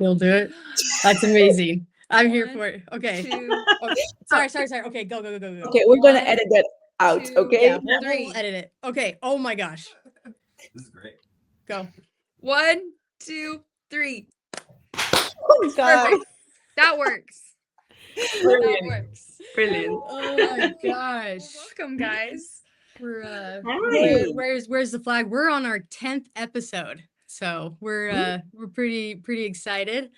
You'll do it. That's amazing. I'm here One, for it. Okay. two, Okay. Sorry. Okay, go. Okay, we're gonna One, edit that out. two, Okay. Yeah, we'll three. edit it. Okay. Oh my gosh. This is great. Go. 1, 2, 3. Oh God. Perfect. That works. That Brilliant. works. Brilliant. Oh my gosh. Welcome, guys. We're Hi. where's the flag? We're on our 10th episode. So we're pretty excited.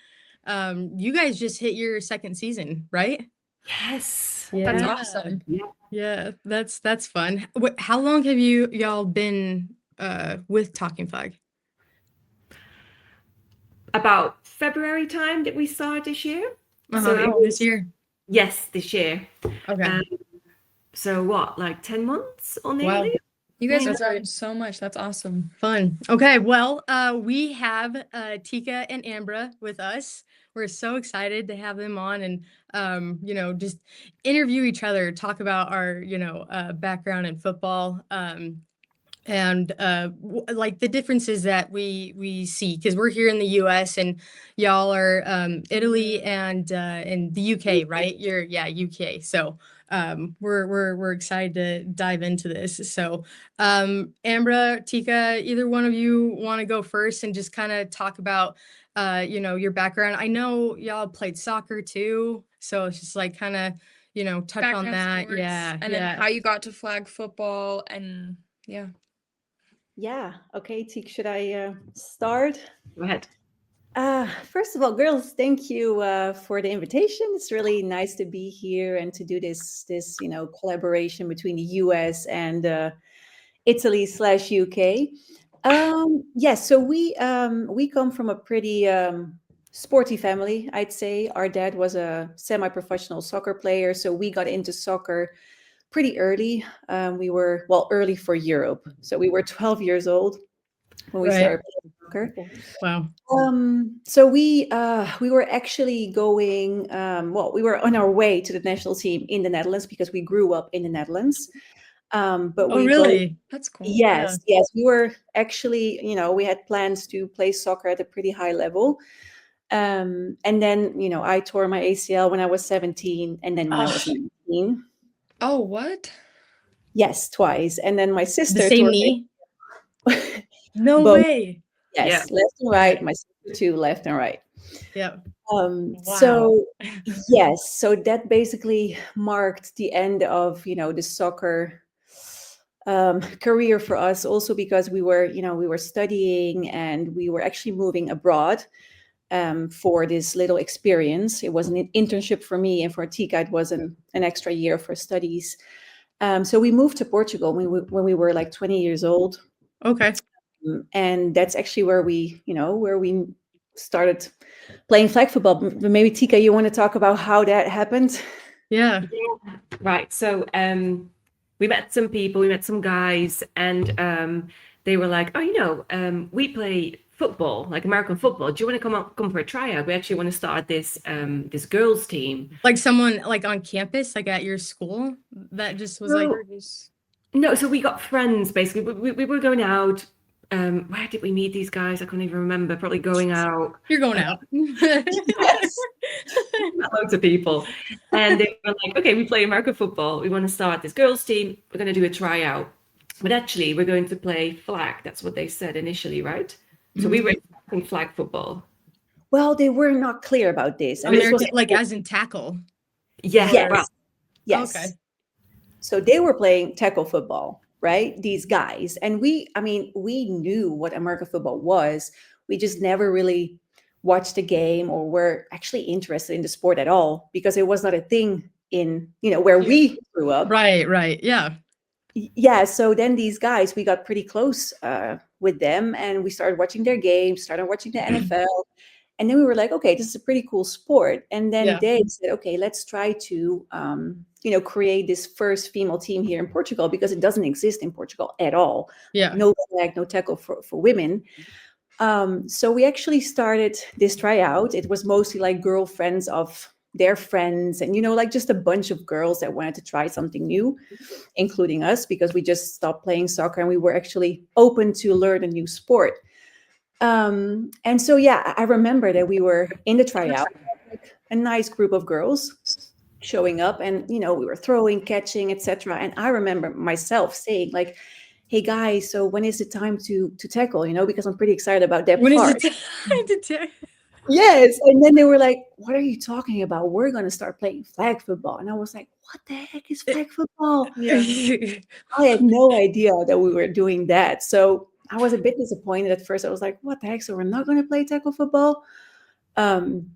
You guys just hit your second season, right? Yes. That's Yeah. awesome. Yeah, that's fun. How long have y'all been with Talking Flag? About February time that we started this year. So it was, this year. Yes, this year. Okay. So what, like 10 months or Wow. nearly? You guys have That's right. grown so much. That's awesome. Fun. Okay, well, we have Tika and Ambra with us. We're so excited to have them on and just interview each other, talk about our background in football, and like the differences that we see, because we're here in the US and y'all are Italy and in the UK, right? You're UK. So we're excited to dive into this. So Ambra, Tika, either one of you want to go first and just kind of talk about your background? I know y'all played soccer too, so it's just like kind of touch on Background that. sports, Yeah, and then how you got to flag football, and yeah. Yeah. Okay, Teek, should I start? Go ahead. First of all, girls, thank you for the invitation. It's really nice to be here and to do this collaboration between the US and Italy/UK. Yes, so we come from a pretty sporty family, I'd say. Our dad was a semi-professional soccer player, so we got into soccer pretty early. We were early for Europe, so we were 12 years old when we started playing soccer. Wow. So we were actually going. We were on our way to the national team in the Netherlands because we grew up in the Netherlands. But we really? That's cool. Yes, we were actually. We had plans to play soccer at a pretty high level. And then I tore my ACL when I was 17, and then when I was 19. Oh, what? Yes, twice. And then my sister The same tore knee? No both. way. Yes, left and right. My sister too, left and right. Yeah. So yes, so that basically marked the end of the soccer career for us. Also because we were studying and we were actually moving abroad for this little experience. It was an internship for me, and for Tika it was an extra year for studies. So we moved to Portugal when we were like 20 years old. Okay. And that's actually where we started playing flag football. But maybe Tika, you want to talk about how that happened? Yeah. Right. So we met some people, we met some guys, and they were like, oh, we play football, like American football. Do you want to come for a tryout? We actually want to start this girls team. Like someone like on campus, like at your school, that just was like. No, so we got friends basically. We were going out. Where did we meet these guys? I can't even remember. Probably going out. You're going out. Yes. Loads of people. And they were like, okay, we play American football. We want to start this girls team. We're going to do a tryout. But actually, we're going to play flag. That's what they said initially, right? So we were expecting flag football. Well, they were not clear about this. I mean, this was like as in tackle. Yes. Yes. Okay. So they were playing tackle football, right? These guys. And we knew what American football was. We just never really watched the game or were actually interested in the sport at all because it was not a thing in, where we grew up. Right. Yeah. Yeah. So then these guys, we got pretty close with them and we started watching their games, started watching the NFL. And then we were like, okay, this is a pretty cool sport. And then they said, okay, let's try to, create this first female team here in Portugal because it doesn't exist in Portugal at all. Yeah. No flag, no tackle for women. So we actually started this tryout. It was mostly like girlfriends of their friends and, like just a bunch of girls that wanted to try something new, including us, because we just stopped playing soccer and we were actually open to learn a new sport. And so, yeah, I remember that we were in the tryout, like a nice group of girls showing up, and we were throwing, catching, etc. And I remember myself saying, like, "Hey guys, so when is it time to tackle?" Because I'm pretty excited about that When is part. it time to take? Yes, and then they were like, "What are you talking about? We're gonna start playing flag football." And I was like, "What the heck is flag football?" Yeah. I had no idea that we were doing that. So I was a bit disappointed at first. I was like, "What the heck? So we're not going to play tackle football?" Um,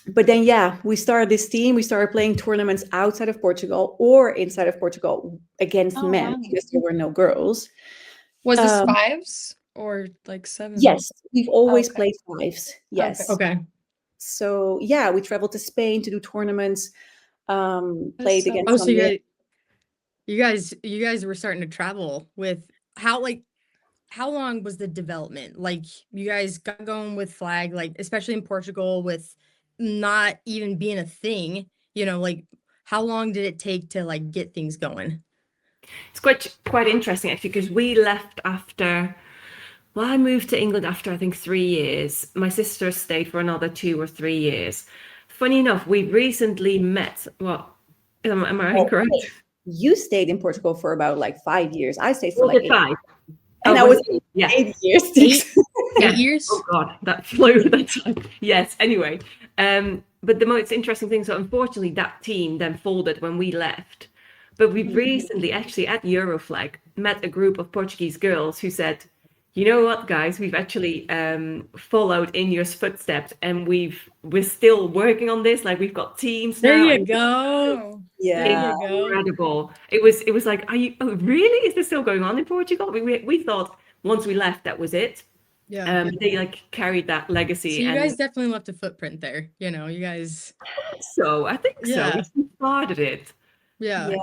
but then, yeah, we started this team. We started playing tournaments outside of Portugal or inside of Portugal against Oh, men wow. because there were no girls. Was this Um, fives or like sevens? yes, we've always Okay. played fives. Yes. Okay. So yeah, we traveled to Spain to do tournaments. That's Played so against Oh, some so men. you guys were starting to travel with how long was the development? Like you guys got going with flag, like especially in Portugal with not even being a thing, like how long did it take to like get things going? It's quite interesting actually because we left after. Well, I moved to England after I think 3 years. My sister stayed for another 2 or 3 years. Funny enough, we recently met. Well, am I Oh, incorrect? you stayed in Portugal for about like 5 years. I stayed for Was like it 8, 5? and Oh, I was was it? Yeah. 8 years. Eight Yeah. 8 years? Oh God, that flew that time. Yes. Anyway, but the most interesting thing, so unfortunately, that team then folded when we left. But we've recently, actually, at Euroflag, met a group of Portuguese girls who said, "You know what, guys? We've actually followed in your footsteps, and we're still working on this. Like we've got teams There now, you and go. Wow. There Yeah. you go. incredible. It was like, are you? Oh, really? Is this still going on in Portugal? We thought once we left, that was it. Yeah. They like carried that So legacy, you and guys definitely left a footprint there. You guys. so I think so. Yeah. We started it. Yeah. Yeah,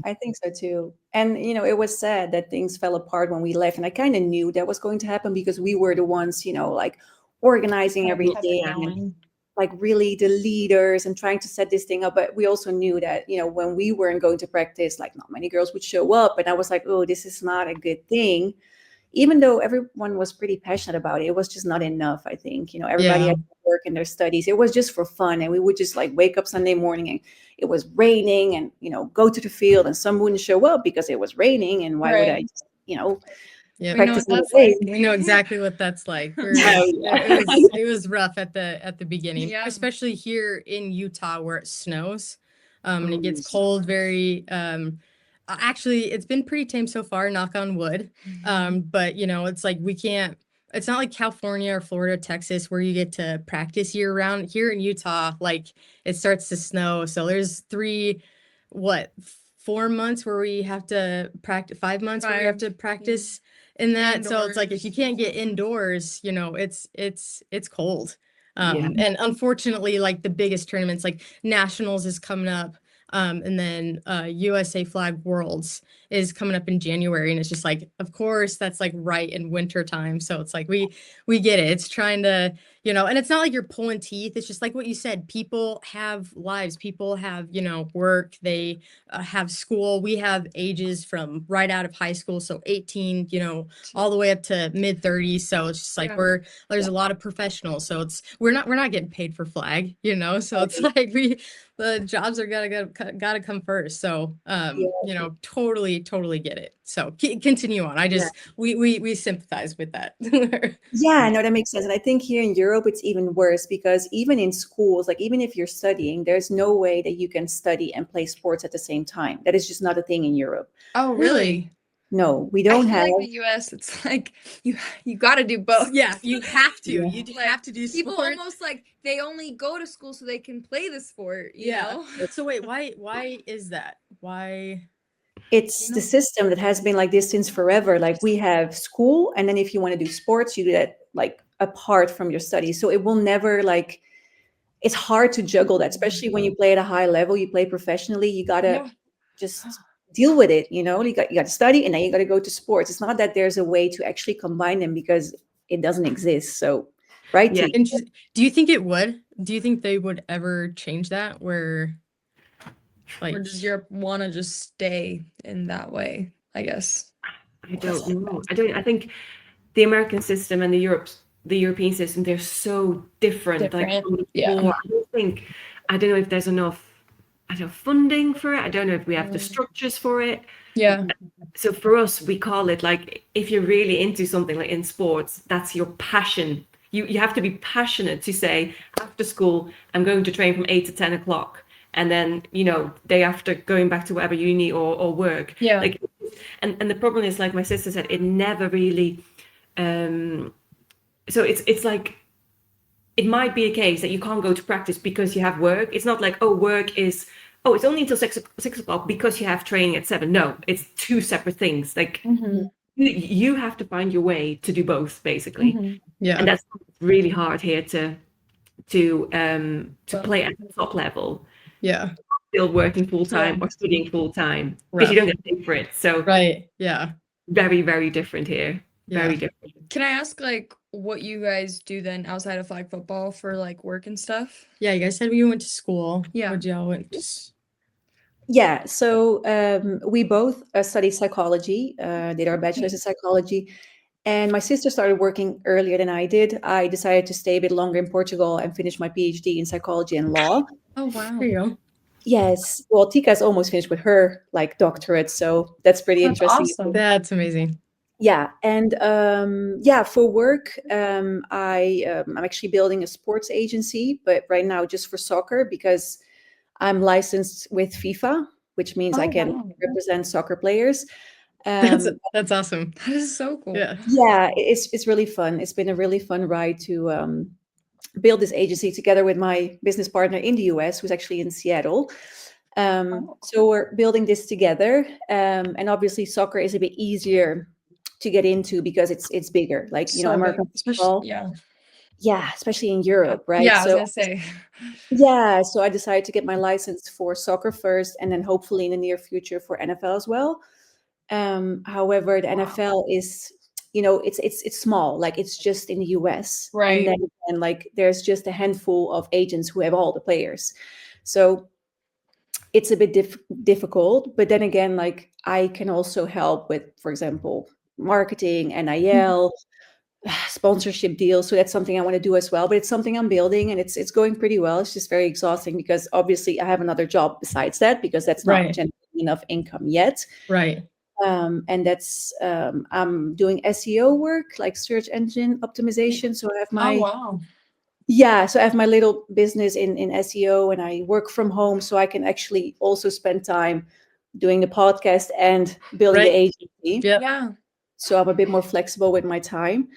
I think so too. And it was sad that things fell apart when we left. And I kind of knew that was going to happen because we were the ones, like organizing Kept it everything and going. like really the leaders and trying to set this thing up. But we also knew that, when we weren't going to practice, like not many girls would show up. And I was like, oh, this is not a good thing. Even though everyone was pretty passionate about it, it was just not enough, I think. Everybody Yeah. had to work in their studies. It was just for fun. And we would just like wake up Sunday morning and it was raining and, go to the field and some wouldn't show up because it was raining. And why would I Right. just, Yeah. We know practice what in the that's rain? like. We know exactly what that's like. Oh, yeah. It was rough at the beginning, Yeah. especially here in Utah where it snows, and it gets Oh, cold very. Actually, it's been pretty tame so far, knock on wood. But it's like we can't. It's not like California or Florida, Texas, where you get to practice year round. Here in Utah, like it starts to snow, so there's what, 4 months where we have to practice, 5 months where we have to practice in that. So it's like if you can't get indoors, it's cold. Yeah. And unfortunately, like the biggest tournaments, like Nationals is coming up, and then USA Flag Worlds is coming up in January, and it's just like, of course, that's like right in winter time. So it's like we get it. It's trying to, and it's not like you're pulling teeth. It's just like what you said. People have lives. People have, work. They have school. We have ages from right out of high school, so 18, all the way up to mid 30s. So it's just like Yeah. there's a lot of professionals. So we're not getting paid for flag, So it's like the jobs are gotta come first. So totally get it. So continue on. I just we sympathize with that. Yeah, no, that makes sense. And I think here in Europe, it's even worse because even in schools, like even if you're studying, there's no way that you can study and play sports at the same time. That is just not a thing in Europe. Oh, really? No, we I don't feel have. like the US, it's like you got to do both. Yeah, you have to. Yeah. You Like, have to do people sport. almost like they only go to school so they can play the sport, you Yeah. know? So wait, why is that? Why? It's the system that has been like this since forever. Like we have school, and then if you want to do sports, you do that like apart from your studies. So it will never like. It's hard to juggle that, especially when you play at a high level. You play professionally. You gotta Yeah. just deal with it. You got to study, and then you got to go to sports. It's not that there's a way to actually combine them because it doesn't exist. So, right? Yeah. T? Do you think it would? Do you think they would ever change that where Or like does Europe want to just stay in that way, I guess? I don't know. I don't. I think the American system and the European system, they're so different. Like Different, from the yeah. core. I don't know if there's enough, I don't know, funding for it. I don't know if we have the Mm. structures for it. Yeah. So for us, we call it like, if you're really into something like in sports, that's your passion. You have to be passionate to say, after school, I'm going to train from 8 to 10 o'clock. And then, day after going back to whatever uni or work. Yeah. Like, and the problem is, like my sister said, it never really, so it's like, it might be a case that you can't go to practice because you have work. It's not like, work is, it's only until 6 o'clock because you have training at 7. No, it's two separate things. Like Mhm. you have to find your way to do both, basically. Mhm. Yeah. And that's really hard here to play at the top level, Yeah. still working full time Yeah. or studying full time, because you don't get paid for it. So Right. Yeah. very, very different here. Yeah. Very different. Can I ask like what you guys do then outside of flag football for like work and stuff? Yeah. You guys said you went to school. Yeah. What y'all went to? Yeah, so we both studied psychology, did our bachelor's in psychology, and my sister started working earlier than I did. I decided to stay a bit longer in Portugal and finish my PhD in psychology and law. Oh wow. There you go. Yes, well, Tika's almost finished with her doctorate, so that's pretty That's interesting. awesome. That's amazing. Yeah, and for work, I'm actually building a sports agency, but right now just for soccer because I'm licensed with FIFA, which means I Oh, can wow. represent soccer players. That's awesome. That is so cool. Yeah. Yeah, it's really fun. It's been a really fun ride to build this agency together with my business partner in the US, who's actually in Seattle. So we're building this together, and obviously soccer is a bit easier to get into because it's bigger. Like So big, American football, especially yeah, especially in Europe, right? Yeah, I was So gonna say. yeah, so I decided to get my license for soccer first, and then hopefully in the near future for NFL as well. However, the NFL is, it's small, like it's just in the US, Right. and like there's just a handful of agents who have all the players, so it's a bit difficult. But then again, like I can also help with, for example, marketing, NIL, sponsorship deals. So that's something I want to do as well. But it's something I'm building, and it's going pretty well. It's just very exhausting because obviously I have another job besides that because that's not Right. generating enough income yet. Right. And that's I'm doing SEO work, like search engine optimization. So I have my Oh wow. so I have my little business in SEO, and I work from home, so I can actually also spend time doing the podcast and building the Right. agency. Yep. Yeah. So I'm a bit more flexible with my time.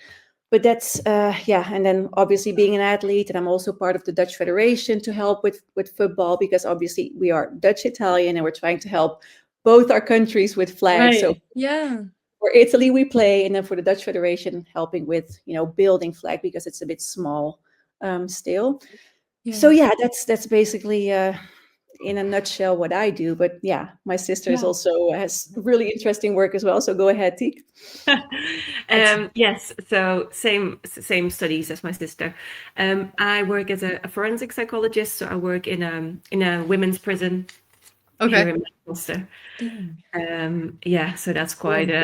But that's and then obviously being an athlete, and I'm also part of the Dutch Federation to help with football because obviously we are Dutch Italian and we're trying to help both our countries with flags. So Right. Yeah. for Italy we play, and then for the Dutch Federation helping with building flag because it's a bit small still. Yeah. So yeah, that's basically in a nutshell what I do. But yeah, my sister is Yeah. also has really interesting work as well. So go ahead, Teek. Yes, so same studies as my sister. I work as a forensic psychologist, so I work in a women's prison here Okay. in Manchester. Dang. Yeah, so that's quite a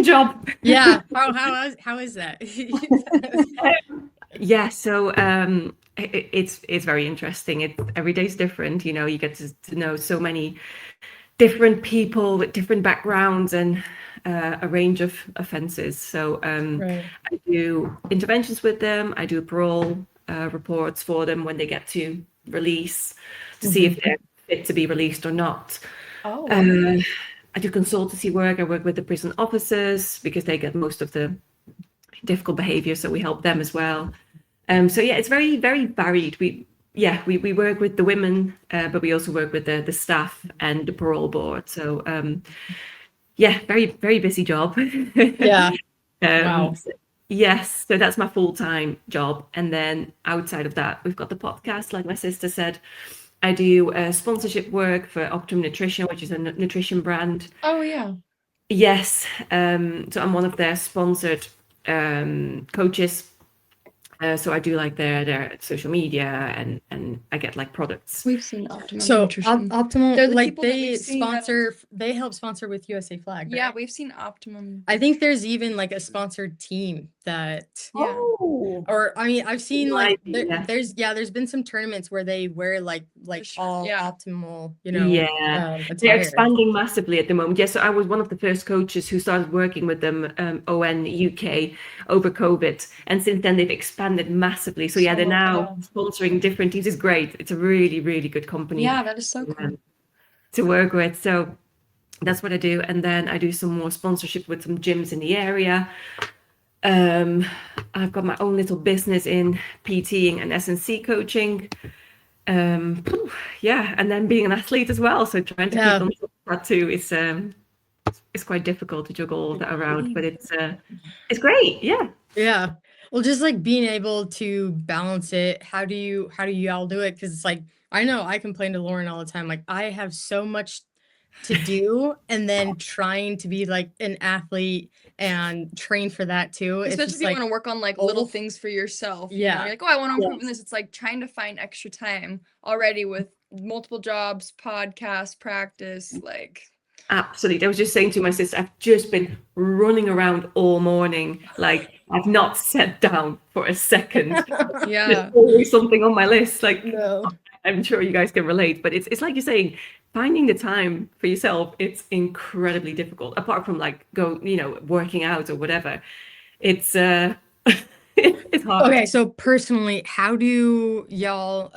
job. Yeah. How is that? Yeah, so it's very interesting. Every day's different. You get to know so many different people with different backgrounds and a range of offenses. So Right. I do interventions with them. I do parole reports for them when they get to release to see if they're fit to be released or not. Oh. I do consultancy work. I work with the prison officers because they get most of the difficult behavior, so we help them as well. So yeah, it's very, very varied. We work with the women, but we also work with the staff and the parole board. So very, very busy job. Yeah. Wow. Yes, so that's my full-time job. And then outside of that, we've got the podcast, like my sister said. I do sponsorship work for Optimum Nutrition, which is a nutrition brand. Oh yeah. Yes, so I'm one of their sponsored coaches. So I do like their social media, and I get like products. We've seen Optimum So Nutrition. Optimal, They're the like people that they we've seen that- sponsor, they help sponsor with USA Flag, Yeah, right? we've seen Optimum. I think there's even like a sponsored team that, Yeah. Oh, or I mean, I've seen like Might be, yeah. there's been some tournaments where they wear like all Yeah. optimal, you know, Yeah, they're attire. expanding massively at the moment. Yes, so I was one of the first coaches who started working with them, ON UK, over COVID, and since then they've expanded massively. So yeah, they're now sponsoring different teams. It's great. It's a really, really good company. Yeah, that is so cool. To work with. So that's what I do, and then I do some more sponsorship with some gyms in the area. I've got my own little business in PTing and S&C coaching. Yeah, and then being an athlete as well. So trying to keep on top of that too is it's quite difficult to juggle all that around, but it's great. Yeah. Yeah. Well, just like being able to balance it. How do you all do it? Because it's like, I know I complain to Lauren all the time. Like, I have so much to do, and then trying to be like an athlete and train for that too. It's Especially just if you like, want to work on like little things for yourself. You know? Yeah. You're like, oh, I want to improve in Yes. this. It's like trying to find extra time already with multiple jobs, podcasts, practice. Like, Absolutely. I was just saying to my sister, I've just been running around all morning. Like, I've not sat down for a second. yeah. There's always something on my list. Like, no. I'm sure you guys can relate, but it's like you're saying, finding the time for yourself, it's incredibly difficult. Apart from like working out or whatever. It's it's hard. Okay, so personally, how do y'all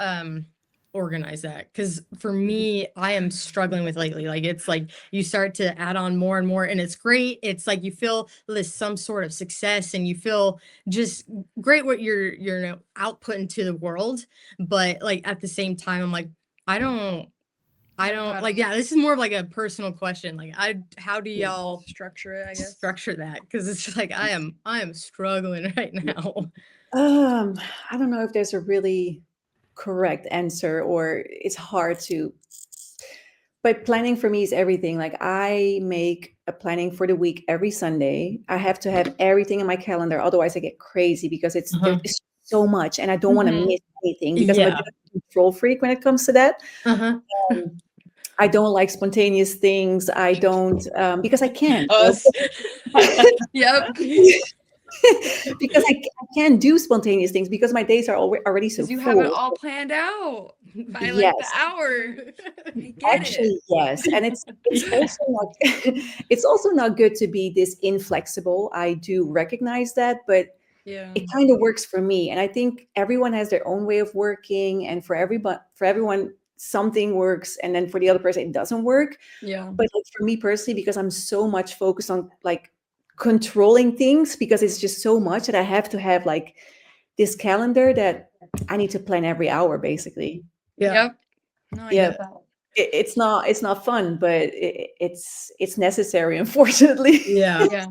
organize that? Because for me, I am struggling with lately. Like, it's like you start to add on more and more, and it's great. It's like you feel this some sort of success, and you feel just great what you're output into the world. But like at the same time, I'm like, I don't like, yeah, this is more of like a personal question. Like, how do y'all Structure it, I guess. structure that? Because it's like I am struggling right now. I don't know if there's a really correct answer, or it's hard to. But planning for me is everything. Like, I make a planning for the week every Sunday. I have to have everything in my calendar, otherwise I get crazy because it's there's so much, and I don't want to miss anything because I'm a Yeah. bit of a control freak when it comes to that. Uh-huh. I don't like spontaneous things. I don't because I can't. Us. Yep. Because I can't do spontaneous things because my days are already so Because you full. have it all planned out by like the Yes. hour. I get Actually, yes, and it's also not it's also not good to be this inflexible. I do recognize that, but Yeah. it kind of works for me, and I think everyone has their own way of working, and for everyone something works, and then for the other person it doesn't work. Yeah. But like for me personally, because I'm so much focused on like controlling things, because it's just so much that I have to have like this calendar that I need to plan every hour basically. Yeah. Yep. No, I Yeah. get that. It's not fun, but it's necessary, unfortunately. Yeah. Yeah.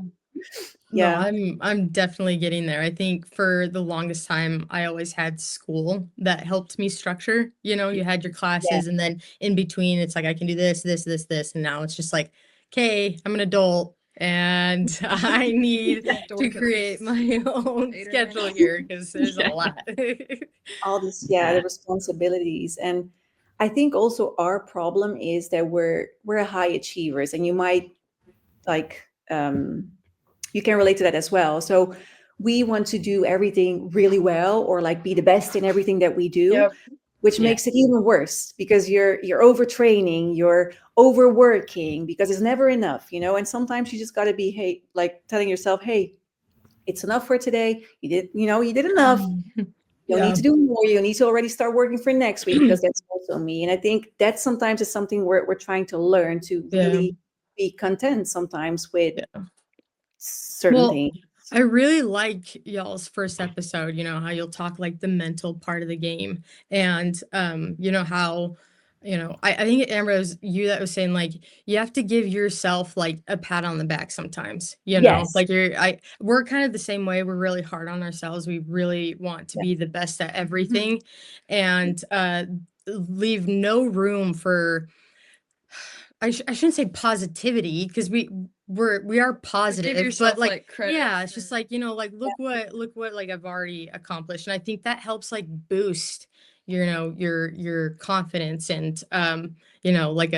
Yeah. No, I'm definitely getting there. I think for the longest time, I always had school that helped me structure. You know, you had your classes, and then in between, it's like I can do this, this, this, this, and now it's just like, okay, I'm an adult, and I need Have to to work at create my own 8 or 9 schedule here because there's Yeah. a lot. All this, the responsibilities. And I think also our problem is that we're high achievers, and you might like you can relate to that as well. So we want to do everything really well, or like be the best in everything that we do. Yep. Which Yeah. makes it even worse because you're overtraining, you're overworking because it's never enough, and sometimes you just got to be, like telling yourself, hey, it's enough for today. You did enough. You don't Yeah. need to do more. You need to already start working for next week, because that's also me. And I think that sometimes is something we're trying to learn to really be content sometimes with certain Well, things. I really like y'all's first episode, how you'll talk like the mental part of the game, and how, I think Ambra, was you that was saying like you have to give yourself like a pat on the back sometimes, Yes. like we're kind of the same way. We're really hard on ourselves. We really want to be the best at everything, and leave no room for I shouldn't say positivity, because we are positive, yourself, but like, like, credit yeah, it's for- just like, like, look what like I've already accomplished. And I think that helps like boost, your confidence, and like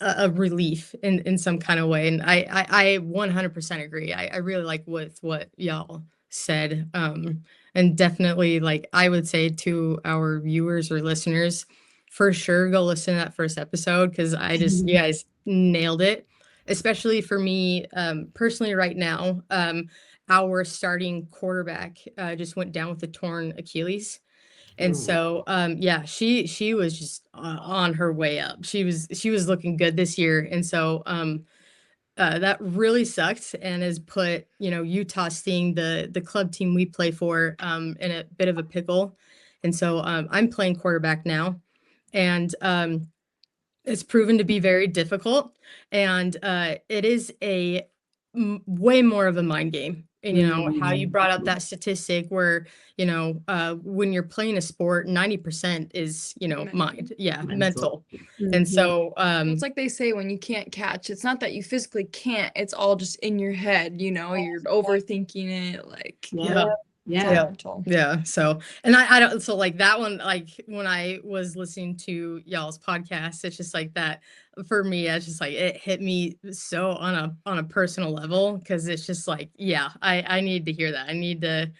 a relief in some kind of way. And I 100% agree. I really like what y'all said. And definitely, like, I would say to our viewers or listeners, for sure go listen to that first episode, because you guys nailed it. Especially for me, personally, right now, our starting quarterback just went down with a torn Achilles. And so yeah, she was just on her way up. She was looking good this year. And so that really sucked, and has put, Utah, seeing the club team we play for, in a bit of a pickle. And so I'm playing quarterback now, and it's proven to be very difficult. And it is way more of a mind game. And how you brought up that statistic where, when you're playing a sport, 90% is, mind. Yeah, mental. And so it's like they say, when you can't catch, it's not that you physically can't, it's all just in your head, you're overthinking it, like yeah. it's all Yeah. mental. Yeah. So, and I don't, so like that one, like when I was listening to y'all's podcast, it's just like that for me. It's just like, it hit me so on a personal level. Cause it's just like, yeah, I need to hear that. I need to,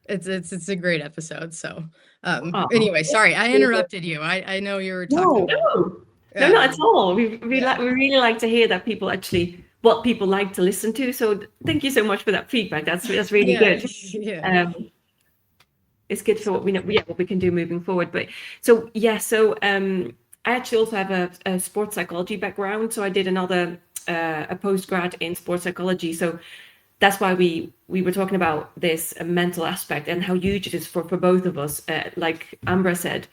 it's a great episode. So, anyway, sorry, I interrupted you. I know you were talking about. No, not at all. We really like to hear that people actually, what people like to listen to. So thank you so much for that feedback. That's really good. Yeah. It's good for what we know, what we can do moving forward. But so I actually also have a sports psychology background. So I did another a postgrad in sports psychology. So that's why we were talking about this mental aspect and how huge it is for both of us. Like Ambra said,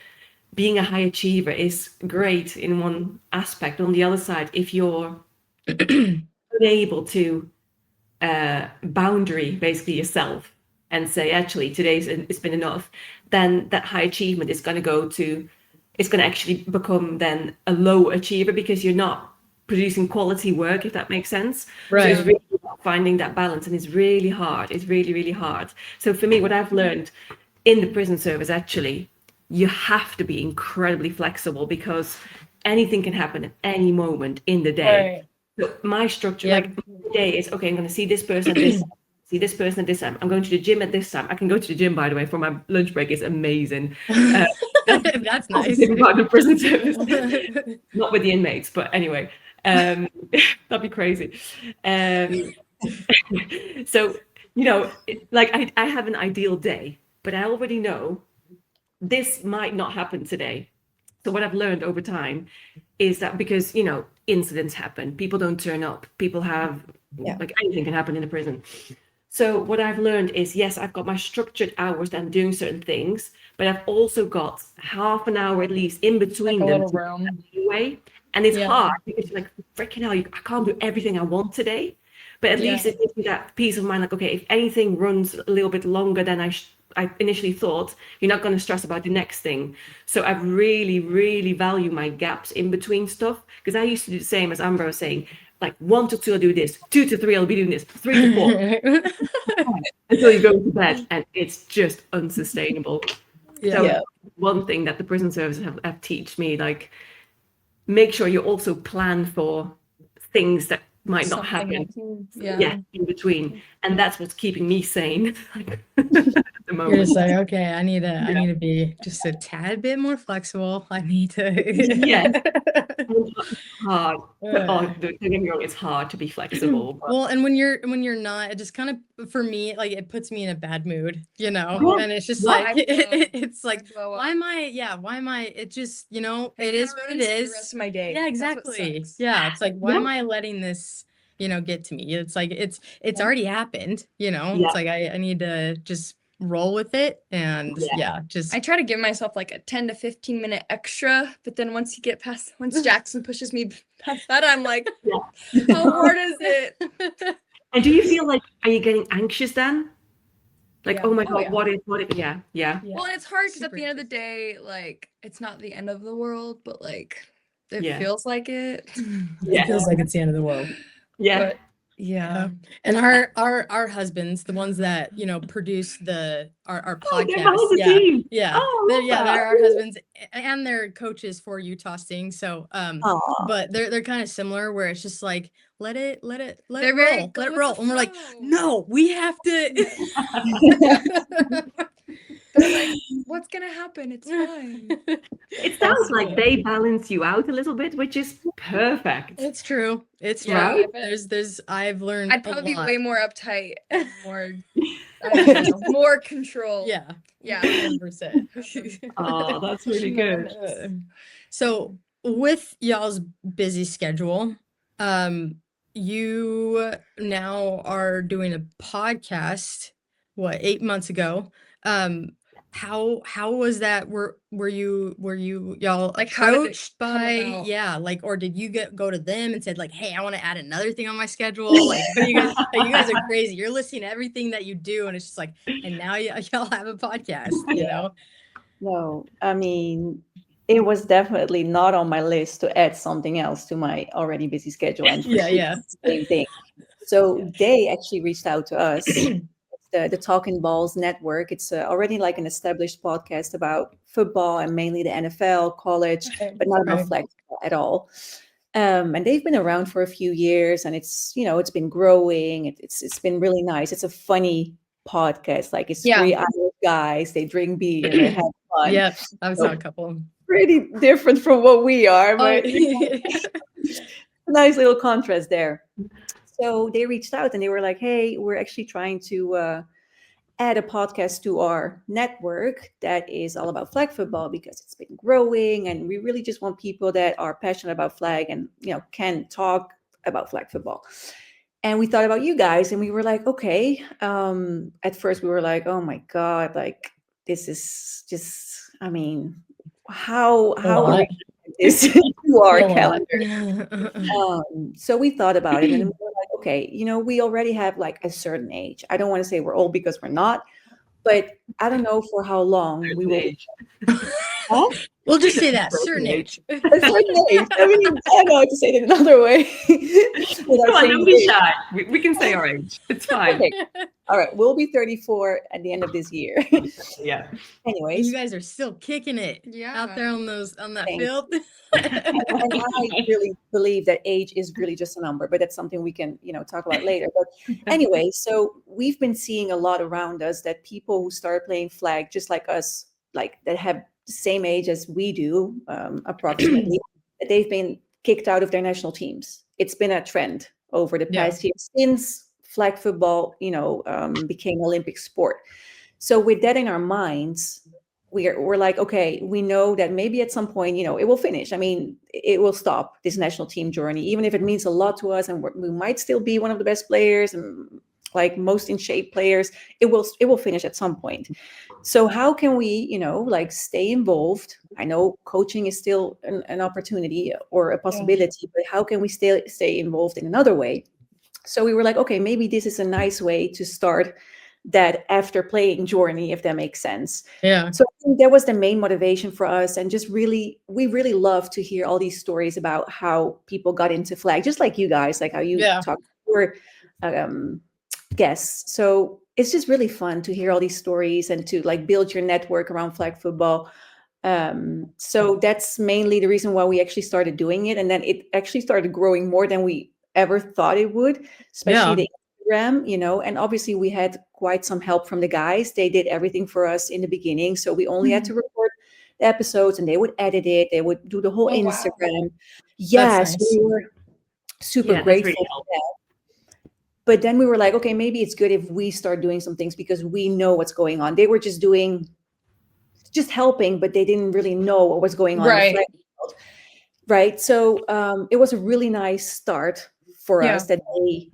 being a high achiever is great in one aspect. On the other side, if you're unable to boundary basically yourself and say, actually, it's been enough, then that high achievement is going to actually become then a low achiever, because you're not producing quality work, if that makes sense. Right. So it's really about finding that balance, and it's really hard. It's really, really hard. So for me, what I've learned in the prison service, actually, you have to be incredibly flexible, because anything can happen at any moment in the day. So my structure, like my day is, okay, I'm going to see this person at this time, see this person at this time. I'm going to the gym at this time. I can go to the gym, by the way, for my lunch break. It's amazing. That's nice. About the prison service. Not with the inmates, but anyway, that'd be crazy. So, like I have an ideal day, but I already know this might not happen today. So what I've learned over time is that, because, incidents happen, people don't turn up, people have, like, anything can happen in a prison. So what I've learned is, yes, I've got my structured hours that I'm doing certain things, but I've also got half an hour at least in between Like a them little room. anyway. And it's hard, because you're like, freaking hell, I can't do everything I want today. But at least it gives me that peace of mind, like, okay, if anything runs a little bit longer than I initially thought, you're not going to stress about the next thing. So I really, really value my gaps in between stuff, because I used to do the same as Ambra was saying, like 1 to 2 I'll do this, 2 to 3 I'll be doing this, 3 to 4 until you go to bed, and it's just unsustainable. So one thing that the prison service have taught me, like, make sure you also plan for things that might not happen in between, and that's what's keeping me sane at the moment. You're just like, okay, I need to be just a tad bit more flexible. I need to Hard. Don't get me wrong, it's hard to be flexible. But... Well, and when you're not, it just kind of, for me, like, it puts me in a bad mood, and it's just like, it's like, why am I, it just, it is what it is. The rest of my day. Yeah, exactly. Yeah. It's like, why am I letting this, get to me? It's like, it's already happened, it's like, I need to just roll with it. And just, I try to give myself like a 10 to 15 minute extra, but then once Jackson pushes me past that, I'm like, how hard is it? And do you feel like, are you getting anxious then? Like, oh my God, what if, Well, and it's hard, because at the end of the day, like, it's not the end of the world, but like, It Yeah. feels like it. It feels like it's the end of the world. Yeah. But yeah. And our husbands, the ones that produce our Oh, they're podcast, behind the scenes. yeah, Oh, I love they're that. our husbands and they're coaches for Utah Sting. So Aw. but they're kind of similar where it's just like let it They're very roll, go let it with roll, the and we're like, flow. no, we have to. They're like, what's gonna happen? It's fine. It sounds like they balance you out a little bit, which is perfect. It's true. It's true. Yeah, but There's I've learned I'd a probably be lot. way more uptight and more, I don't know, more control. Yeah. Yeah. 100%. Oh, that's really good. So with y'all's busy schedule, you now are doing a podcast, what, 8 months ago? How was that? Were you y'all Like, how did it approached come by, about? like, or did you go to them and said like, hey, I want to add another thing on my schedule? Like, what do you guys, like, you guys are crazy. You're listing everything that you do, and it's just like, and now y'all have a podcast, you know? No, I mean, it was definitely not on my list to add something else to my already busy schedule. And for Yeah, you, yeah. it's the same thing. So they actually reached out to us. It's the Talkin Balls Network. It's already like an established podcast about football and mainly the NFL, college, but not about Right. flag football at all. And they've been around for a few years, and it's been growing. It's been really nice. It's a funny podcast. Like, it's Yeah. three Irish guys. They drink beer. They have fun. Yep, I saw So a couple. pretty different from what we are, Oh, but nice little contrast there. So they reached out and they were like, hey, we're actually trying to add a podcast to our network that is all about flag football because it's been growing, and we really just want people that are passionate about flag and can talk about flag football. And we thought about you guys, and we were like, okay. At first we were like, oh my god, like, this is just, I mean, how are we lot. gonna add this to our A lot. calendar? So we thought about it, and then we were like, okay, we already have like a certain age. I don't want to say we're old because we're not, but I don't know for how long we will. Huh? We'll just say that, Certain certain age. A certain age. I mean, I don't know how to say it another way. Without Come on, saying don't be age. shy. We can say our age. It's fine. Okay. All right, we'll be 34 at the end of this year. Yeah. Anyways, You guys are still kicking it out there on that Thanks. field. and I really believe that age is really just a number, but that's something we can, talk about later. But anyway, so we've been seeing a lot around us that people who start playing flag, just like us, like that have the same age as we do, approximately, that they've been kicked out of their national teams. It's been a trend over the Yeah. past year since flag football, became Olympic sport. So with that in our minds, we're like, okay, we know that maybe at some point, it will finish. I mean, it will stop, this national team journey, even if it means a lot to us, and we might still be one of the best players and like most in shape players. It will finish at some point. So how can we, like, stay involved? I know coaching is still an opportunity or a possibility, but how can we stay involved in another way? So we were like, okay, maybe this is a nice way to start that after playing journey, if that makes sense. Yeah. So I think that was the main motivation for us. And just we really love to hear all these stories about how people got into flag, just like you guys, like how you Yeah. talk to your guests. So it's just really fun to hear all these stories and to like build your network around flag football. So that's mainly the reason why we actually started doing it. And then it actually started growing more than we ever thought it would, especially the Instagram, and obviously we had quite some help from the guys. They did everything for us in the beginning. So we only had to record the episodes and they would edit it. They would do the whole Oh, wow. Instagram. Yes, nice. we were super Yeah, that's grateful really for that. But then we were like, okay, maybe it's good if we start doing some things because we know what's going on. They were just helping, but they didn't really know what was going on in the flag world. Right. So it was a really nice start for us that they,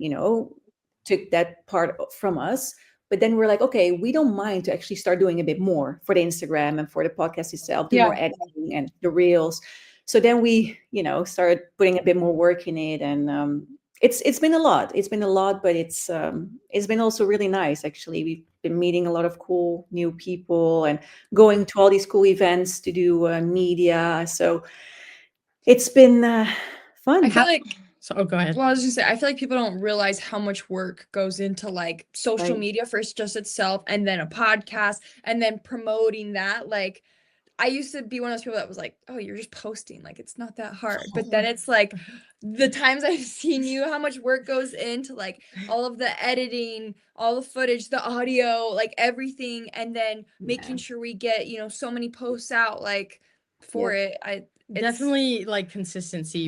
took that part from us. But then we're like, okay, we don't mind to actually start doing a bit more for the Instagram and for the podcast itself, do more editing and the reels. So then we, started putting a bit more work in it. And it's been a lot. It's been a lot, but it's been also really nice. Actually, we've been meeting a lot of cool new people and going to all these cool events to do media. So it's been fun. I feel like So go ahead. Well, I was just say, I feel like people don't realize how much work goes into like social Right. media first, just itself, and then a podcast, and then promoting that. Like, I used to be one of those people that was like, "Oh, you're just posting, like it's not that hard." But then it's like, the times I've seen you, how much work goes into like all of the editing, all the footage, the audio, like everything, and then making sure we get so many posts out like for it. It's Definitely like consistency.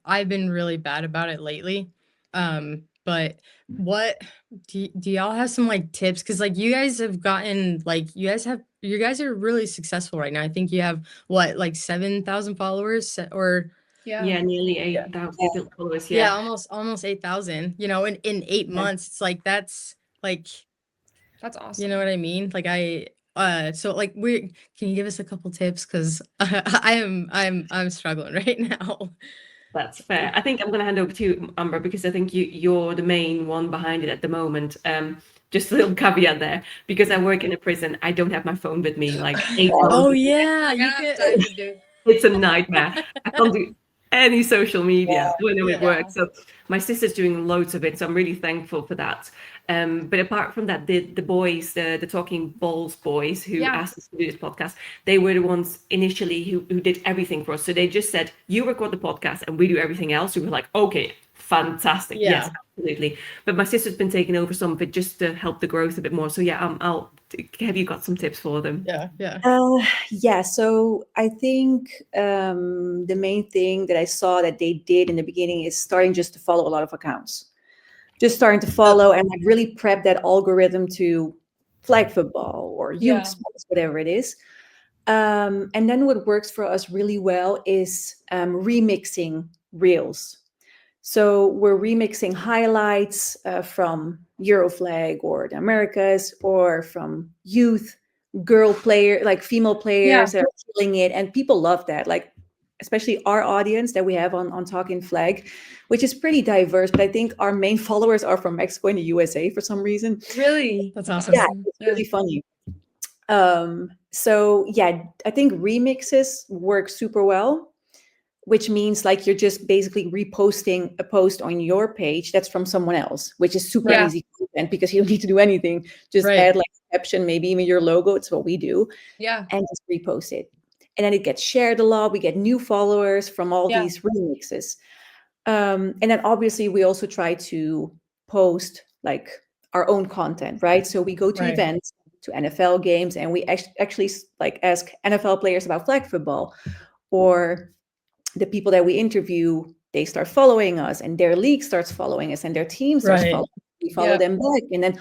I've been really bad about it lately. But what do y'all have some like tips? Because like you guys have gotten like you guys are really successful right now. I think you have what, like 7,000 followers or Yeah, nearly 8,000 followers. yeah, Yeah. almost 8,000, in 8 months. It's like that's awesome. you know what I mean? Like so like can you give us a couple tips? Because I'm struggling right now. That's fair. I think I'm going to hand over to you, Amber, because I think you're the main one behind it at the moment. Just a little caveat there, because I work in a prison, I don't have my phone with me like 8 hours. Oh yeah, I you got could. time to do. It's a nightmare. I can't do any social media when it Yeah. works. So my sister's doing loads of it, so I'm really thankful for that. But apart from that, the boys, the Talking Balls boys who asked us to do this podcast, they were the ones initially who did everything for us. So they just said, you record the podcast and we do everything else. We were like, okay, fantastic. Yeah. Yes, absolutely. But my sister's been taking over some of it just to help the growth a bit more. So yeah, have you got some tips for them? Yeah. So I think the main thing that I saw that they did in the beginning is starting just to follow a lot of accounts. Just starting to follow and like really prep that algorithm to flag football or youth sports, whatever it is. And then what works for us really well is remixing reels. So we're remixing highlights from Euroflag or the Americas, or from youth female players that are killing it, and people love that. Like, especially our audience that we have on Talkin Flag, which is pretty diverse. But I think our main followers are from Mexico and the USA for some reason. Really? That's awesome. Yeah, it's really funny. So yeah, I think remixes work super well, which means like you're just basically reposting a post on your page that's from someone else, which is super easy content because you don't need to do anything. Just add like a caption, maybe even your logo. It's what we do. Yeah. And just repost it. And then it gets shared a lot. We get new followers from all these remixes. And then obviously we also try to post like our own content, right? So we go to events, to NFL games, and we actually like ask NFL players about flag football, or the people that we interview, they start following us and their league starts following us and their team starts following us. We follow them back. And then,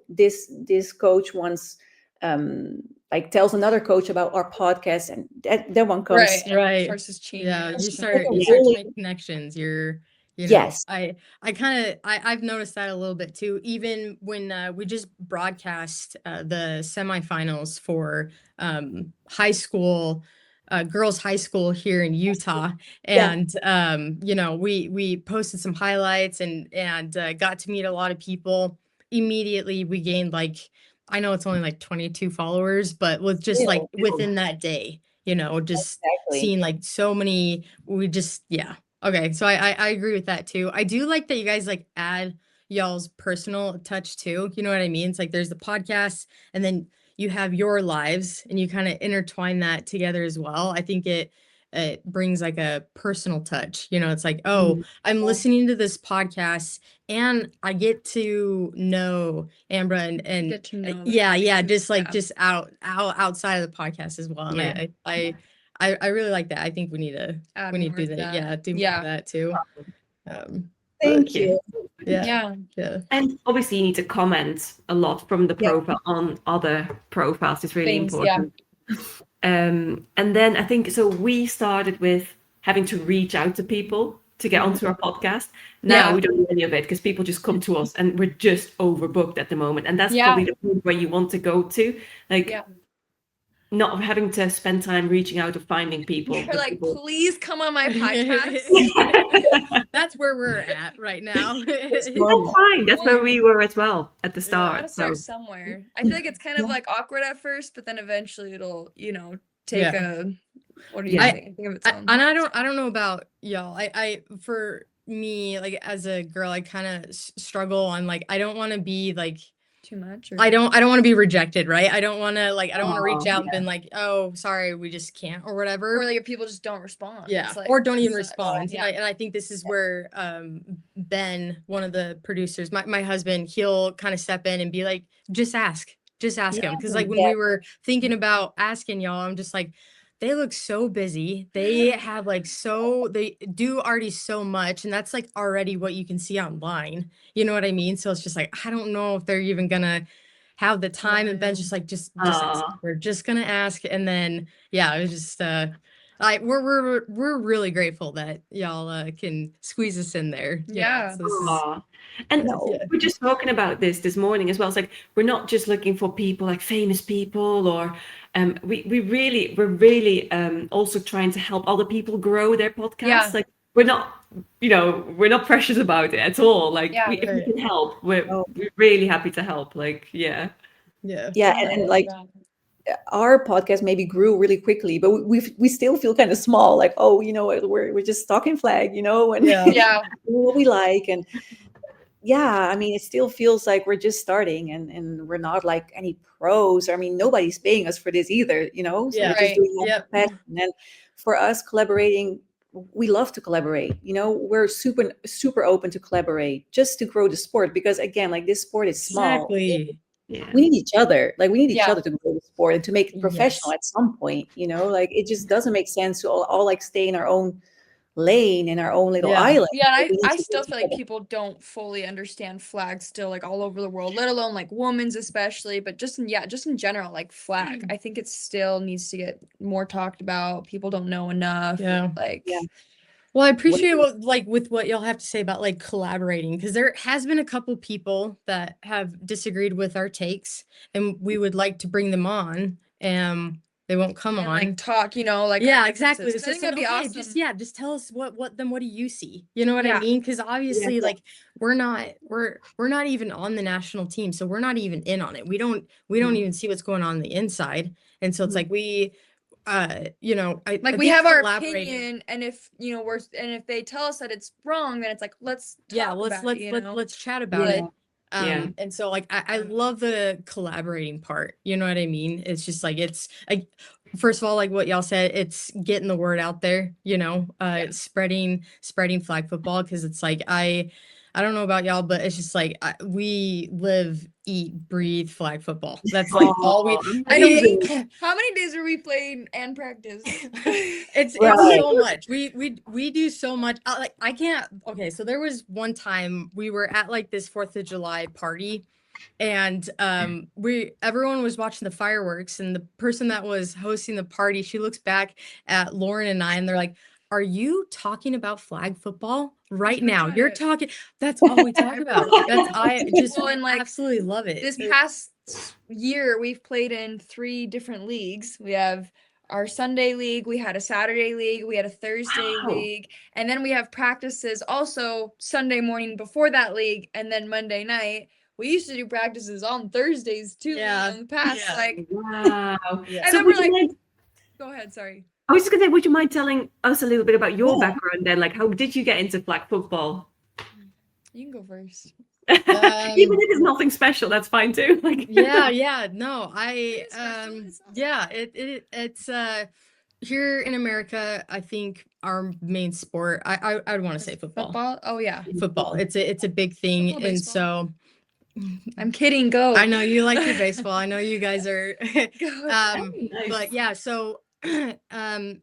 this coach wants like tells another coach about our podcast, and that one comes Right. Yeah, you start to make connections. Yes. I've noticed that a little bit too. Even when we just broadcast the semifinals for high school, girls high school here in Utah, and we posted some highlights and got to meet a lot of people. Immediately we gained like, I know it's only like 22 followers, but with just like within that day, just seeing like so many, okay. So I agree with that too. I do like that you guys like add y'all's personal touch too. You know what I mean? It's like there's the podcast and then you have your lives and you kind of intertwine that together as well. I think it brings like a personal touch. It's like, oh, I'm listening to this podcast and I get to know Ambra and Get to know just outside of the podcast as well. And I really like that. I think we need to do that. Yeah, do more of that too. Thank you. Yeah. And obviously you need to comment a lot from the profile on other profiles. It's really important. And then I think, so we started with having to reach out to people to get onto our podcast. Now we don't do any of it because people just come to us and we're just overbooked at the moment. And that's probably the point where you want to go to, not having to spend time reaching out or finding people. You're like, please come on my podcast. That's where we're at right now. That's fine. That's where we were as well at the start. Gotta start somewhere. I feel like it's kind of like awkward at first, but then eventually it'll, take a What do you I- think? I think of its I, own. and I don't know about y'all. I for me, like as a girl, I kind of struggle on like I don't want to be like Too much. Or... I don't want to be rejected, right? I don't want to like I don't want to reach Oh, out and been like, oh, sorry, we just can't or whatever. Or like if people just don't respond. Yeah, It's like, or don't even sucks. respond. Yeah. And I think this is where Ben, one of the producers, my husband, he'll kind of step in and be like, just ask him. Because like when Yeah. we were thinking about asking y'all, I'm just like, they look so busy. They have like they do already so much, and that's like already what you can see online. You know what I mean? So it's just like I don't know if they're even gonna have the time. And Ben's just like, just ask. We're just gonna ask, and then yeah, it was just we're really grateful that y'all can squeeze us in there. Yeah. So this is, Aw. And No. we're just talking about this morning as well. It's like we're not just looking for people like famous people, or we're really also trying to help other people grow their podcasts. Yeah. Like we're not, we're not precious about it at all. Like Yeah, if we right. can help, we're Oh. really happy to help. Like yeah. Yeah, and like our podcast maybe grew really quickly, but we still feel kind of small. Like, oh, we're just Talkin Flag, and Yeah. Yeah. what we like, and yeah, I mean, it still feels like we're just starting, and we're not like any pros. I mean, nobody's paying us for this either, so Yeah. we're just Right. doing it Yep. for passion. And for us, collaborating, we love to collaborate. We're super open to collaborate just to grow the sport, because again, like this sport is small. Exactly. yeah. We need each other. Like we need each Yeah. other to grow the sport and to make it professional Yes. at some point. Like it just doesn't make sense to all like stay in our own lane, in our own little Yeah. island. Yeah, Like, and we need I to still work feel like together. people don't fully understand flag still, like all over the world, let alone like women's especially, but just in general, like flag. I think it still needs to get more talked about. People don't know enough. Yeah. Like Yeah. Well, I appreciate what y'all have to say about like collaborating, because there has been a couple people that have disagreed with our takes, and we would like to bring them on. They won't come and on. like talk, like Yeah, exactly. differences. So I it's think like, that'd be okay, awesome. just tell us what do you see? You know what I Yeah. mean? Because obviously, Yeah. like we're not even on the national team, so we're not even in on it. We don't even see what's going on the inside, and so it's like we, I Like we think have our collaborating- opinion, and if if they tell us that it's wrong, then it's like let's Yeah, talk let's about it, let's chat about Yeah. it. Yeah. And so like I love the collaborating part. You know what I mean? It's just like it's like first of all, like what y'all said, it's getting the word out there, spreading flag football, because it's like I don't know about y'all, but it's just like we live, eat, breathe flag football. That's like all we. I know. we- How many days are we playing and practice? it's Right. so much. We do so much. Like I can't. Okay, so there was one time we were at like this 4th of July party, and everyone was watching the fireworks, and the person that was hosting the party, she looks back at Lauren and I, and they're like, "Are you talking about flag football right now? You're talking." That's all we talk about. I just Well, and, like, absolutely love it. This past year, we've played in 3 different leagues. We have our Sunday league, we had a Saturday league, we had a Thursday Wow. league, and then we have practices also Sunday morning before that league, and then Monday night. We used to do practices on Thursdays too Yeah. in the past. Yeah. Like, Wow. Yeah. and So then we're would you like, mind, go ahead, sorry. I was just gonna say, would you mind telling us a little bit about your Yeah. background then? Like, how did you get into flag football? You can go first. Even if it's nothing special, that's fine too. Like, yeah, no, I It's special, it's not. yeah, it's here in America, I think our main sport, I would want to say football. Football? Oh yeah. Football. It's a big thing. Football, And baseball. so I'm kidding. Go. I know you like your baseball. I know you guys are Go. nice. but yeah, so and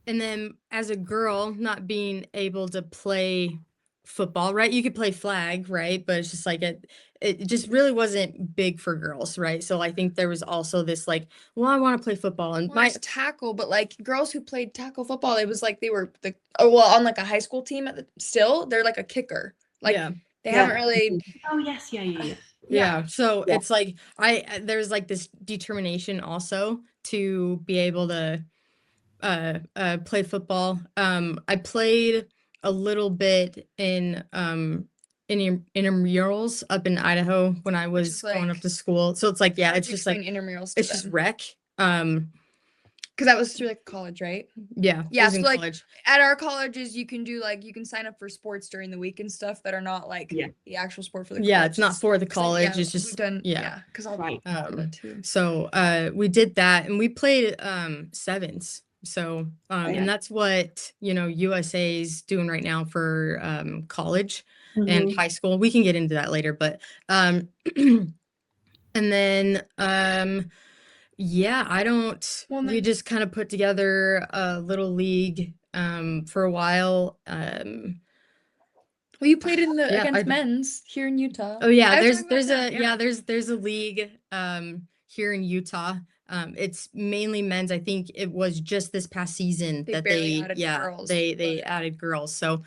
then as a girl, not being able to play football, right? You could play flag, right? But it's just like it just really wasn't big for girls, right? So I think there was also this like, well, I want to play football, and Well, my there's tackle, but like girls who played tackle football, it was like they were on like a high school team still they're like a kicker. Like yeah. they Yeah. haven't really Oh yes, yeah. Yeah. So Yeah. it's like there's like this determination also to be able to play football. I played a little bit in intramurals up in Idaho when I was is going like- up to school. So it's like, yeah, it's just like intramurals. it's just rec. Because that was through like college, right? Yeah. Yeah, it was so in like college. at our colleges, you can do like you can sign up for sports during the week and stuff that are not like Yeah. the actual sport for the Yeah, college. it's not for the 'Cause, college. yeah, It's we've just done yeah. because I'll Right. do that too. So we did that, and we played sevens. So yeah. and that's what USA's doing right now for college and high school. We can get into that later, but and then yeah, I don't. Well, We then- just kind of put together a little league for a while. Well, you played in the Yeah, against I- men's here in Utah. Oh yeah, I was there's talking about there's that, a yeah there's a league here in Utah. It's mainly men's. I think it was just this past season They that barely added girls, they but- added girls. So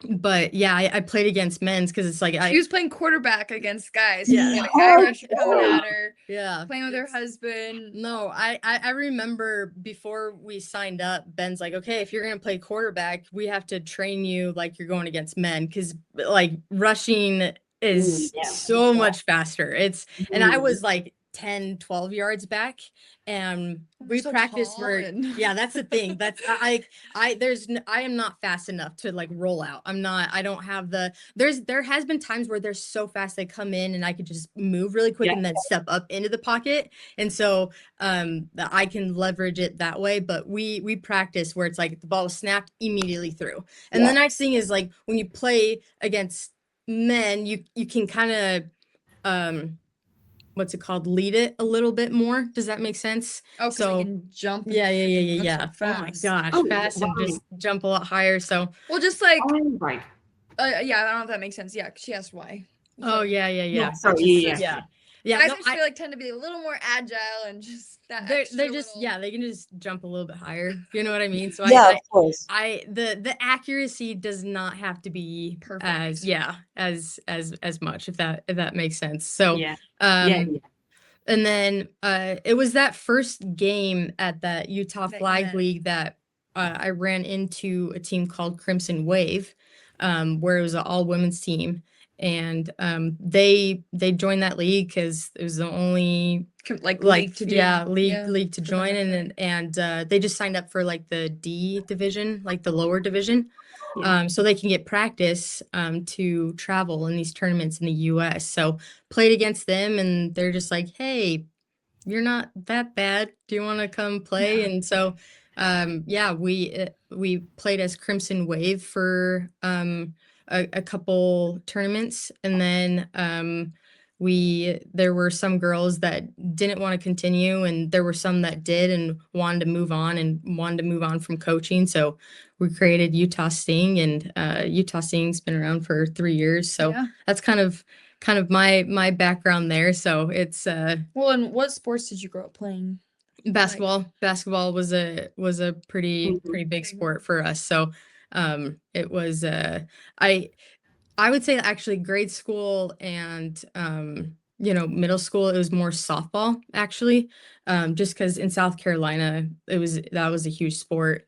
but yeah, I played against men's because it's like She was playing quarterback against guys. Yeah. Yeah, Oh, Irish coming yeah. at her, yeah. playing with her husband. No, I remember before we signed up, Ben's like, okay, if you're gonna play quarterback, we have to train you like you're going against men because like rushing is yeah. so much faster. And I Mm. was like 10, 12 yards back, and we so practiced tall for and- yeah, that's the thing. That's I am not fast enough to like roll out. I don't have there has been times where they're so fast they come in and I could just move really quick Yeah. and then step up into the pocket. And so that I can leverage it that way. But we practice where it's like the ball is snapped immediately through. And Yeah. the nice thing is like when you play against men, you can kind of what's it called, lead it a little bit more. Does that make sense? Oh, because So- they can jump. and Yeah, everything. That's yeah. so Oh my fast. gosh, Oh, fast and wow. just jump a lot higher. So Well, just like Oh, right. yeah, I don't know if that makes sense. Yeah, she asked why. oh yeah. Yeah, sorry, Which is- yeah. yeah. Yeah, Guys, no, I just feel like tend to be a little more agile and just that. they're extra just little- yeah, they can just jump a little bit higher. You know what I mean? So Yeah, of course. the accuracy does not have to be Perfect. as much, if that makes sense. So Yeah. um Yeah. and then it was that first game at that Utah That you Flag met. League that I ran into a team called Crimson Wave, where it was an all women's team, and they joined that league because it was the only like like league to do. league to for join them, and they just signed up for like the D division, like the lower division, Yeah. so they can get practice to travel in these tournaments in the US. So played against them and they're just like, hey, you're not that bad, do you want to come play? And so yeah, we played as Crimson Wave for a couple tournaments, and then there were some girls that didn't want to continue, and there were some that did and wanted to move on from coaching. So we created Utah Sting, and Utah Sting's been around for 3 years. So Yeah. that's kind of my background there. So it's Well, and what sports did you grow up playing? basketball was a pretty Mhm. big Big. sport for us. So it was I would say actually grade school and middle school, it was more softball actually, just because in South Carolina that was a huge sport,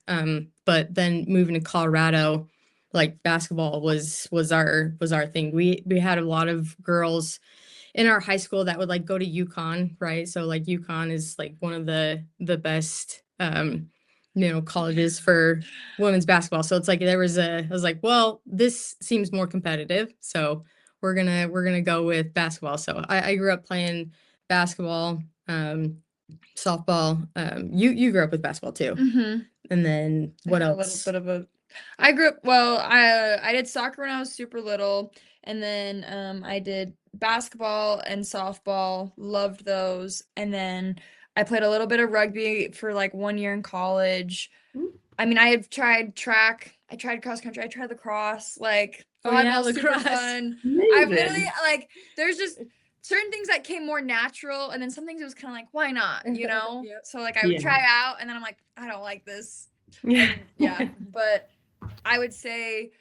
but then moving to Colorado, like basketball was our thing. We had a lot of girls in our high school that would like go to UConn, right? So like UConn is like one of the best colleges for women's basketball. So it's like I was like, well, this seems more competitive, so we're gonna go with basketball. So I grew up playing basketball, softball. You grew up with basketball too, Mm-hmm. and then what A else? little bit of a. I grew up. Well, I did soccer when I was super little, and then I did basketball and softball. Loved those, and then I played a little bit of rugby for like 1 year in college. Mm. I mean, I have tried track. I tried cross country. I tried lacrosse. Like, Oh, volleyball's yeah, super lacrosse. fun. I've Amazing. literally like. There's just certain things that came more natural, and then some things it was kind of like, why not? You know. Yep. So like I would Yeah. try out, and then I'm like, I don't like this. Yeah. Yeah, but I would say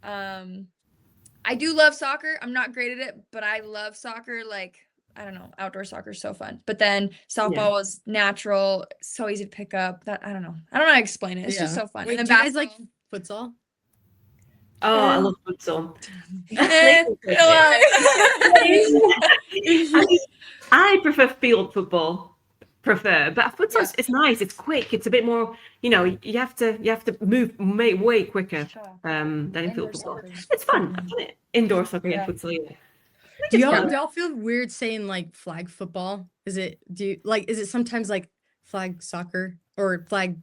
I do love soccer. I'm not great at it, but I love soccer. Like, I don't know, outdoor soccer is so fun. But then softball was natural, so easy to pick up. That I don't know how to explain it. It's just Yeah. so fun. Wait, and do then you guys like basketball- futsal? Oh, I love futsal. Eh, I prefer field football prefer. But futsal Yeah. it's nice. It's quick. It's a bit more. You know, you have to move way quicker than in Indoor football. soccer. It's fun. I've done it indoor soccer Yeah. and futsal. Yeah. Do It's y'all fun. do y'all feel weird saying like flag football? Is it is it sometimes like flag soccer or flag?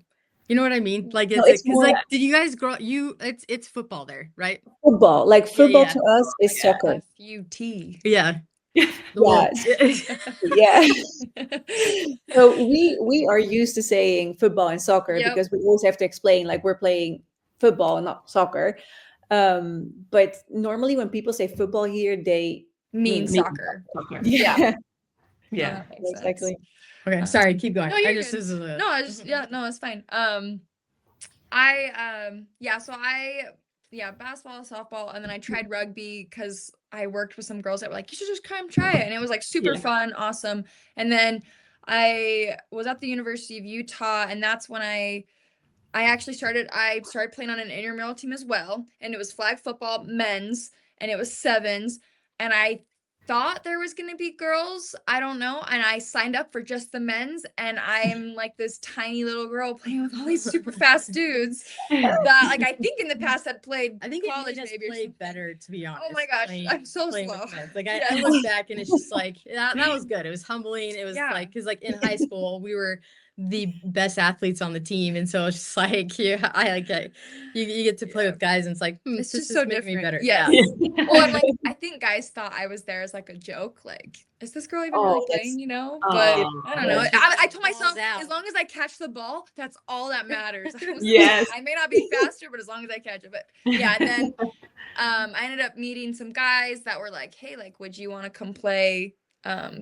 You know what I mean? Like No, is it it's because more like did you guys grow up? It's football there, right? football. Like Yeah, football yeah, to us is soccer. FUT. yeah. Yes. Well, Yeah. So we are used to saying football and soccer Yep. because we always have to explain like we're playing football, not soccer. But normally when people say football here, they Mean mean soccer. Soccer. Yeah, Yeah. That makes sense. exactly. okay, sorry, keep going. No, you're I just good. this is a No, I just no, it's fine. Basketball, softball, and then I tried rugby because I worked with some girls that were like, you should just come try it. And it was like super Yeah. fun, awesome. And then I was at the University of Utah, and that's when I started playing on an intramural team as well, and it was flag football men's, and it was sevens, and I thought there was going to be girls, I don't know, and I signed up for just the men's, and I'm like this tiny little girl playing with all these super fast dudes that like I think in the past had played I think it college made us maybe or play something. better, to be honest. Oh my gosh, I'm so playing slow. with kids. Like I Yeah. look back and it's just like that was good. It was humbling. It was Yeah. like because like in high school we were the best athletes on the team, and so it's just like you get to play Yeah. with guys, and it's like It's this just is so making me different. better. Yeah. Well, and like I think guys thought I was there as like a joke, like, is this girl even really Oh, that's playing, you know? Oh, But I don't know. yeah. I told Balls myself, out. as long as I catch the ball, that's all that matters. I was like, Yes. I may not be faster, but as long as I catch it. But yeah, and then I ended up meeting some guys that were like, hey, like, would you want to come play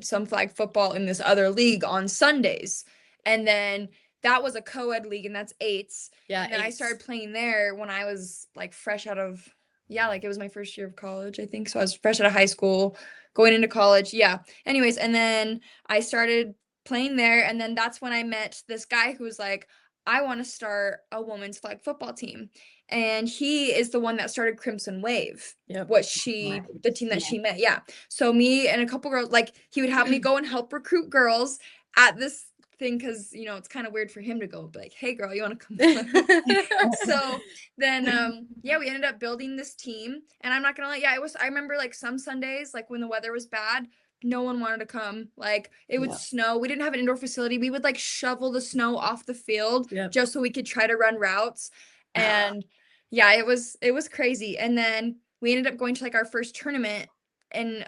some flag football in this other league on Sundays? And then that was a co-ed league, and that's eights. Yeah, And then I eights. started playing there when I was like fresh out of, like it was my first year of college, I think. So I was fresh out of high school, going into college. Yeah. Anyways, and then I started playing there. And then that's when I met this guy who was like, I want to start a women's flag football team. And he is the one that started Crimson Wave, Yep. the team that she met. Yeah. So me and a couple girls, like he would have me go and help recruit girls at this thing because it's kind of weird for him to go be like, hey girl, you want to come play? So then we ended up building this team, and I'm not gonna lie, I remember like some Sundays, like when the weather was bad, no one wanted to come. Like it would snow. We didn't have an indoor facility. We would like shovel the snow off the field just so we could try to run routes. And it was crazy. And then we ended up going to like our first tournament, and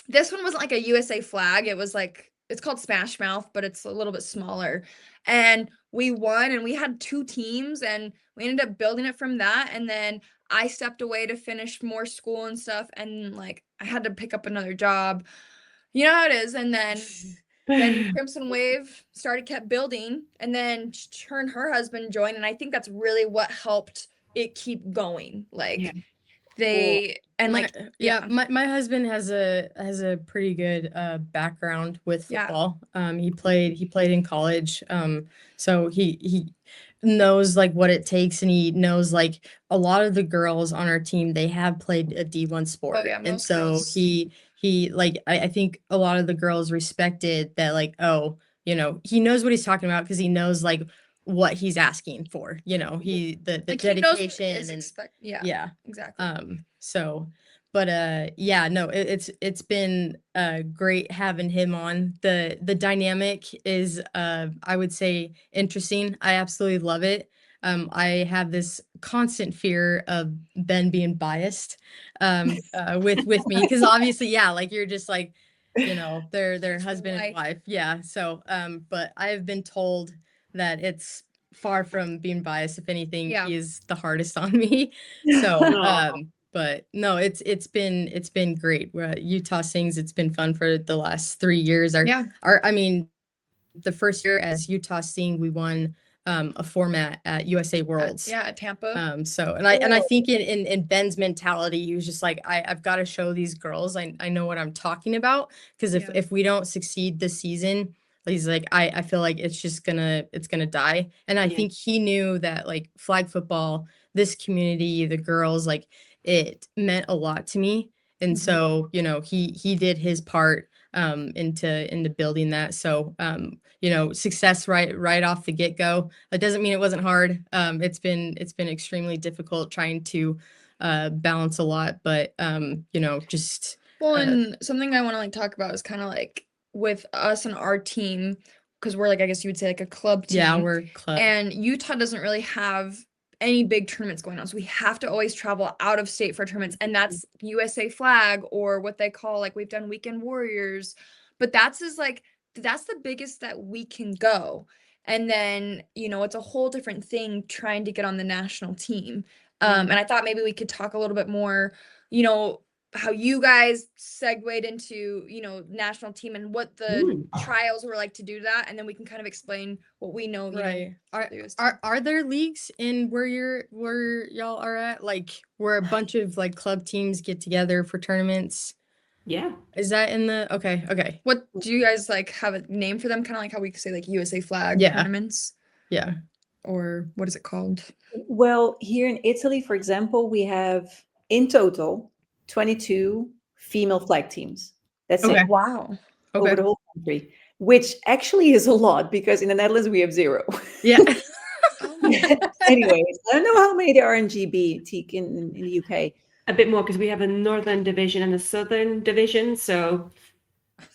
this one wasn't like a USA flag. It was like, it's called Smash Mouth, but it's a little bit smaller. And we won, and we had 2 teams, and we ended up building it from that. And then I stepped away to finish more school and stuff, and like I had to pick up another job. You know how it is. And then Crimson Wave kept building, and then her husband joined, and I think that's really what helped it keep going. Like my husband has a pretty good background with football. He played in college, so he knows like what it takes, and he knows like a lot of the girls on our team, they have played a D1 sport. And so he like I think a lot of the girls respected that, like, oh, he knows what he's talking about because he knows like what he's asking for, the like dedication and exactly. So but no, it's been great having him on. The dynamic is I would say interesting. I absolutely love it. I have this constant fear of Ben being biased with me, because obviously like you're just like their husband and wife. So but I've been told that it's far from being biased. If anything, he is the hardest on me. So but no, it's been great. We're at Utah Sings. It's been fun for the last 3 years. I mean, the first year as Utah Sing, we won a format at USA Worlds. At Tampa. So I think in Ben's mentality, he was just like, I've got to show these girls I know what I'm talking about, because if we don't succeed this season, he's like, I feel like it's gonna die. And I think he knew that like flag football, this community, the girls, like it meant a lot to me. And so he did his part into building that. So you know, success right off the get-go. That doesn't mean it wasn't hard. It's been extremely difficult trying to balance a lot, but you know, just Well, and something I want to like talk about is kind of like with us and our team, because we're like, I guess you would say like a club team. yeah, we're club. And Utah doesn't really have any big tournaments going on. So we have to always travel out of state for tournaments. And that's USA Flag or what they call like we've done Weekend Warriors. But that's the biggest that we can go. And then, you know, it's a whole different thing trying to get on the national team. And I thought maybe we could talk a little bit more, you know, how you guys segued into, you know, national team and what the trials were like to do that, and then we can kind of explain what we know. You Right. know, Are there leagues in where y'all are at? Like where a bunch of like club teams get together for tournaments? Yeah. Is that in the okay. What do you guys like have a name for them? Kind of like how we could say like USA Flag Yeah. tournaments, Yeah. or what is it called? Well, here in Italy, for example, we have in total 22 female flag teams. That's Okay. it. Wow. Over Okay. the whole country, which actually is a lot because in the Netherlands we have 0. Yeah. Anyways, I don't know how many there are in GB in the UK. A bit more because we have a northern division and a southern division. So,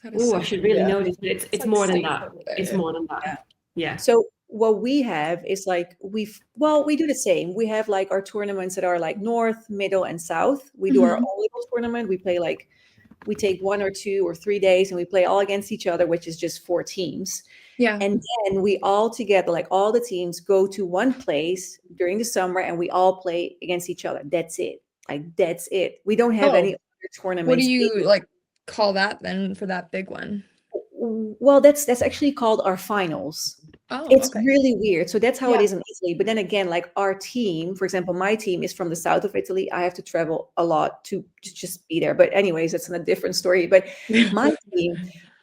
I should really know this, but it's like more than safe that. over there. It's more than that. Yeah. So what we have is like we do the same. We have like our tournaments that are like north, middle, and south. We do our own little tournament. We play like we take 1 or 2 or 3 days and we play all against each other, which is just 4 teams. Yeah. And then we all together, like all the teams, go to one place during the summer and we all play against each other. That's it. Like that's it. We don't have any other tournaments. What do you like call that then for that big one? Well, that's actually called our finals. Oh, It's okay. really weird. So that's how it Yeah. is in Italy. But then again, like our team, for example, my team is from the south of Italy. I have to travel a lot to just be there. But anyways, that's a different story. But my team,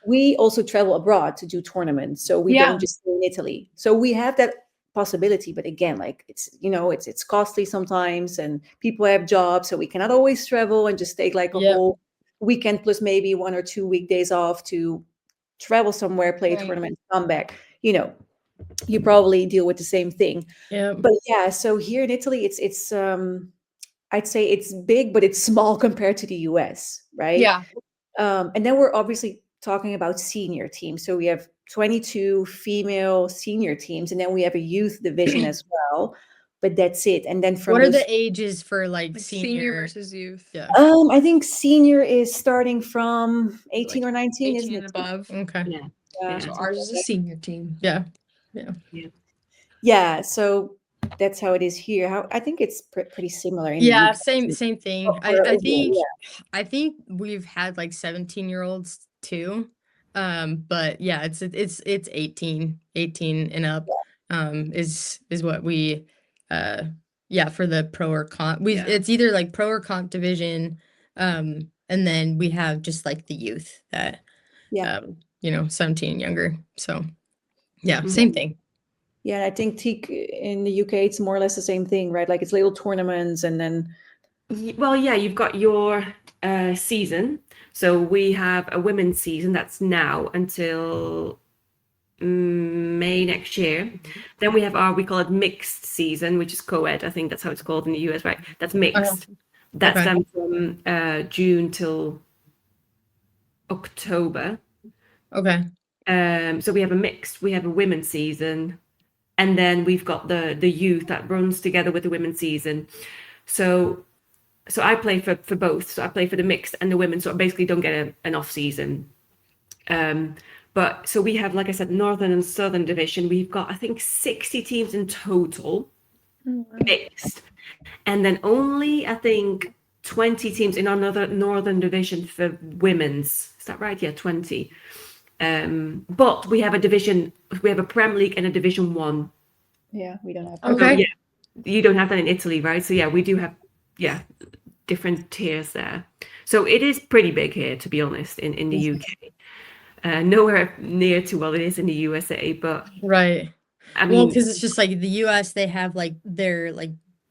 we also travel abroad to do tournaments. So we Yeah. don't just stay in Italy. So we have that possibility. But again, like it's, you know, it's costly sometimes and people have jobs. So we cannot always travel and just take like a Yep. whole weekend plus maybe 1 or 2 weekdays off to travel somewhere, play a Right. tournament, come back. You know, you probably deal with the same thing. Yeah. But yeah, so here in Italy, it's I'd say it's big, but it's small compared to the US, right? Yeah. And then we're obviously talking about senior teams. So we have 22 female senior teams, and then we have a youth division as well. But that's it. And then from What are those, the ages for like Like senior? senior versus youth. Yeah. I think senior is starting from 18 or 19, 18 isn't and it? above. Okay. Yeah. Yeah, So something ours like is a that. senior team. Yeah. Yeah, so that's how it is here. How I think it's pretty similar in the Yeah, UK. same thing. Or I overall, think yeah. I think we've had like 17-year-olds too. But yeah, it's 18 and up is what we yeah, for the pro or con. Yeah. It's either like pro or comp division, and then we have just like the youth that Yeah. you know, 17 and younger. So yeah, same thing. Yeah, I think in the UK it's more or less the same thing, right? Like it's little tournaments and then Well, yeah, you've got your season. So we have a women's season that's now until May next year. Then we have we call it mixed season, which is co-ed. I think that's how it's called in the US, right? That's mixed. That's Okay. done from June till October. Okay. So we have a women's season, and then we've got the youth that runs together with the women's season. So I play for both. So I play for the mixed and the women. So I basically don't get an off season. But so we have, like I said, northern and southern division. We've got, I think, 60 teams in total, mixed, and then only I think 20 teams in another northern division for women's. Is that right? Yeah, 20. But we have a division. We have a Prem League and a Division 1. yeah, we don't have Okay. So, yeah, you don't have that in Italy, right? So yeah, we do have different tiers there. So it is pretty big here, to be honest, in the UK. Nowhere near to what it is in the USA, but Right. I Well, mean, because it's just like the US, they have like their like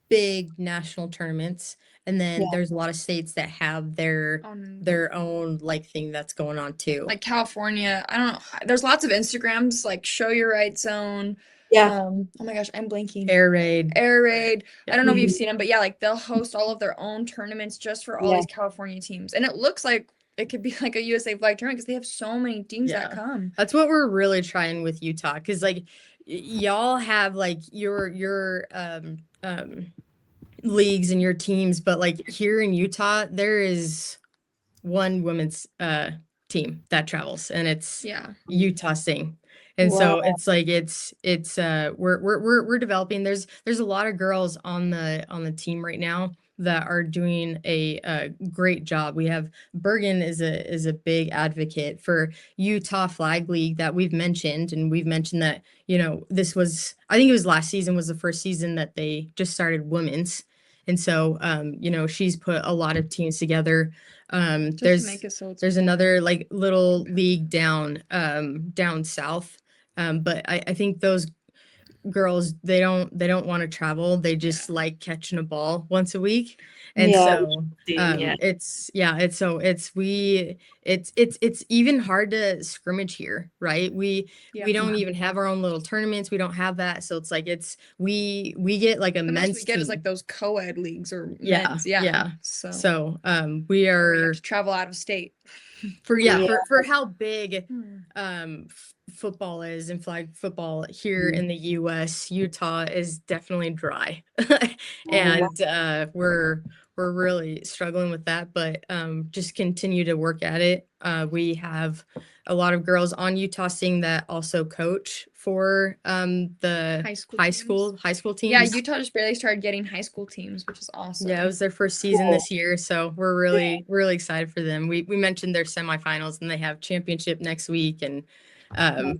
big national tournaments, And then Yeah. there's a lot of states that have their own like thing that's going on too. Like California, I don't know. There's lots of Instagrams like Show Your Right Zone. Yeah. Oh my gosh, I'm blanking. Air Raid. Air Raid. I Yeah. don't know if you've Mhm. seen them, but yeah, like they'll host all of their own tournaments just for all Yeah. these California teams. And it looks like it could be like a USA flag tournament because they have so many teams that Yeah. come. That's what we're really trying with Utah, because like y'all have like your leagues and your teams, but like here in Utah there is one women's team that travels, and it's Yeah. Utah Sting. And so it's like we're developing. There's a lot of girls on the team right now that are doing a great job. We have Bergen is a big advocate for Utah Flag League that we've mentioned, and we've mentioned that, you know, this was, I think it was last season was the first season that they just started women's. And so you know, she's put a lot of teams together. Just to make it so it's There's another like little league down south. But I think those girls, they don't want to travel. They just like catching a ball once a week. And Yeah. so it's even hard to scrimmage here, right? We don't even have our own little tournaments. We don't have that. So it's like we get like a the men's best we get is team. like those co-ed leagues or Yeah, men's. yeah. So We we are have to travel out of state. for Yeah. for how big Hmm. football is and flag football here Mhm. in the US. Utah is definitely dry. Yeah. And we're really struggling with that, but just continue to work at it. We have a lot of girls on Utah Sing that also coach for the High school high school teams. Yeah, Utah just barely started getting high school teams, which is awesome. Yeah, it was their first season Cool. this year, so we're really excited for them. We mentioned their semifinals, and they have championship next week, and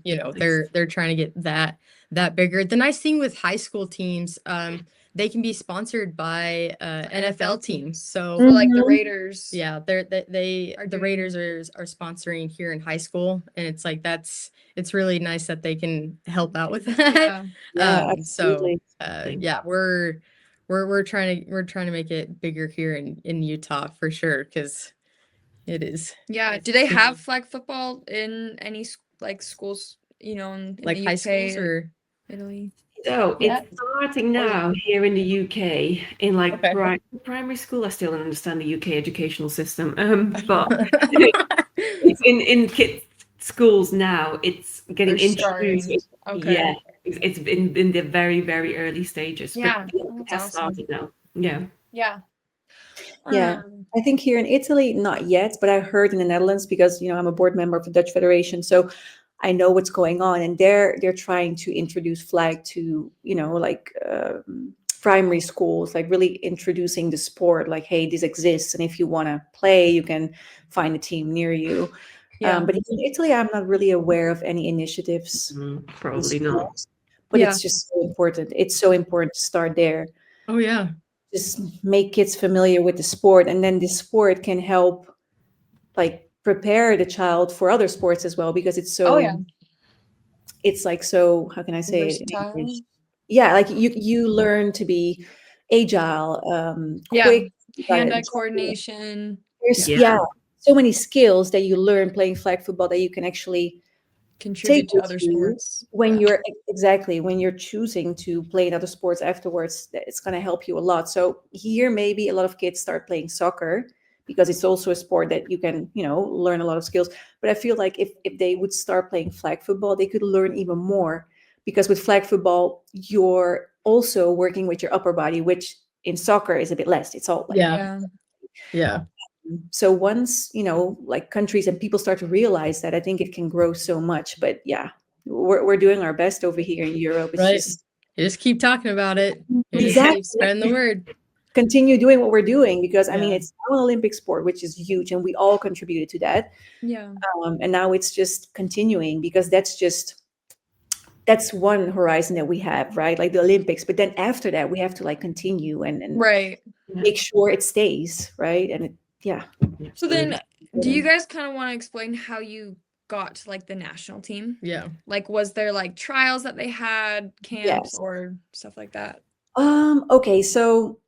you know, they're trying to get that bigger. The nice thing with high school teams, they can be sponsored by NFL teams. So So like the Mhm. Raiders. yeah, the Raiders are sponsoring here in high school, and it's like it's really nice that they can help out with that. Yeah. Yeah, So absolutely. yeah, we're trying to make it bigger here in Utah for sure, because it is. Yeah. it's Do they big. have flag football in any like schools, you know, in like the high UK schools or or Italy? So Yeah. it's starting now here in the UK in like Okay. primary school. I still don't understand the UK educational system, but it's in kids schools now. It's getting They're starting. introduced. Okay. Yeah, it's in the very early stages. Yeah, but oh, it that's has awesome. started now. Yeah. Yeah. Yeah. I think here in Italy, not yet, but I heard in the Netherlands, because, you know, I'm a board member of the Dutch Federation, so I know what's going on, and they're trying to introduce flag to, you know, like primary schools, like really introducing the sport, like, hey, this exists, and if you want to play, you can find a team near you. Yeah. But in Italy, I'm not really aware of any initiatives in Probably not. schools, but Yeah. it's just so important. It's so important to start there. Oh yeah. Just make kids familiar with the sport, and then the sport can help like prepare the child for other sports as well, because it's so Oh yeah. it's like, so how can I say it in Versatile. English? Yeah, like you learn to be agile, Yeah. quick, you gotta Hand-eye juggle. coordination. There's Yeah. so many skills that you learn playing flag football that you can actually Contribute take to with other you sports. when Yeah. when you're choosing to play in other sports afterwards. It's going to help you a lot. So here maybe a lot of kids start playing soccer because it's also a sport that you can, you know, learn a lot of skills. But I feel like if they would start playing flag football, they could learn even more, because with flag football you're also working with your upper body, which in soccer is a bit less. It's all like, Yeah. Yeah. so once, you know, like countries and people start to realize that, I think it can grow so much. But yeah, we're doing our best over here in Europe. It's Right. just You just keep talking about it. You just Exactly. keep spreading the word. continue doing what we're doing, because I mean, Yeah. it's now an Olympic sport, which is huge, and we all contributed to that. Yeah. And now it's just continuing, because that's one horizon that we have, right? Like the Olympics. But then after that, we have to like continue and Right. make sure it stays, right? And yeah. So then, do you guys kind of want to explain how you got to like the national team? Yeah. Like, was there like trials that they had, camps, Yes. or stuff like that? Okay, so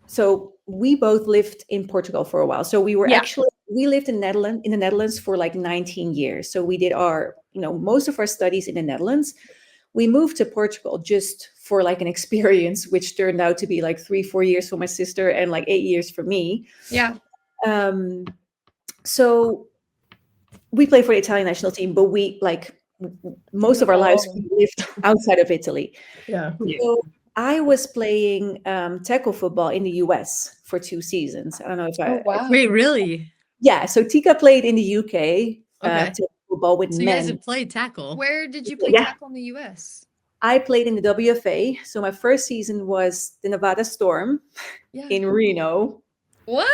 So we both lived in Portugal for a while. So we lived in the Netherlands for like 19 years. So we did most of our studies in the Netherlands. We moved to Portugal just for like an experience, which turned out to be like 3-4 years for my sister and like 8 years for me. Yeah. So we play for the Italian national team, but we most of our lives we lived outside of Italy. Yeah. So I was playing tackle football in the US for 2 seasons. I don't know if Wait, really? Yeah, so Tika played in the UK Okay. tackle football with So you men. guys have played tackle. Where did you play Yeah. tackle in the US? I played in the WFA. So my first season was the Nevada Storm Yeah. in Reno. What?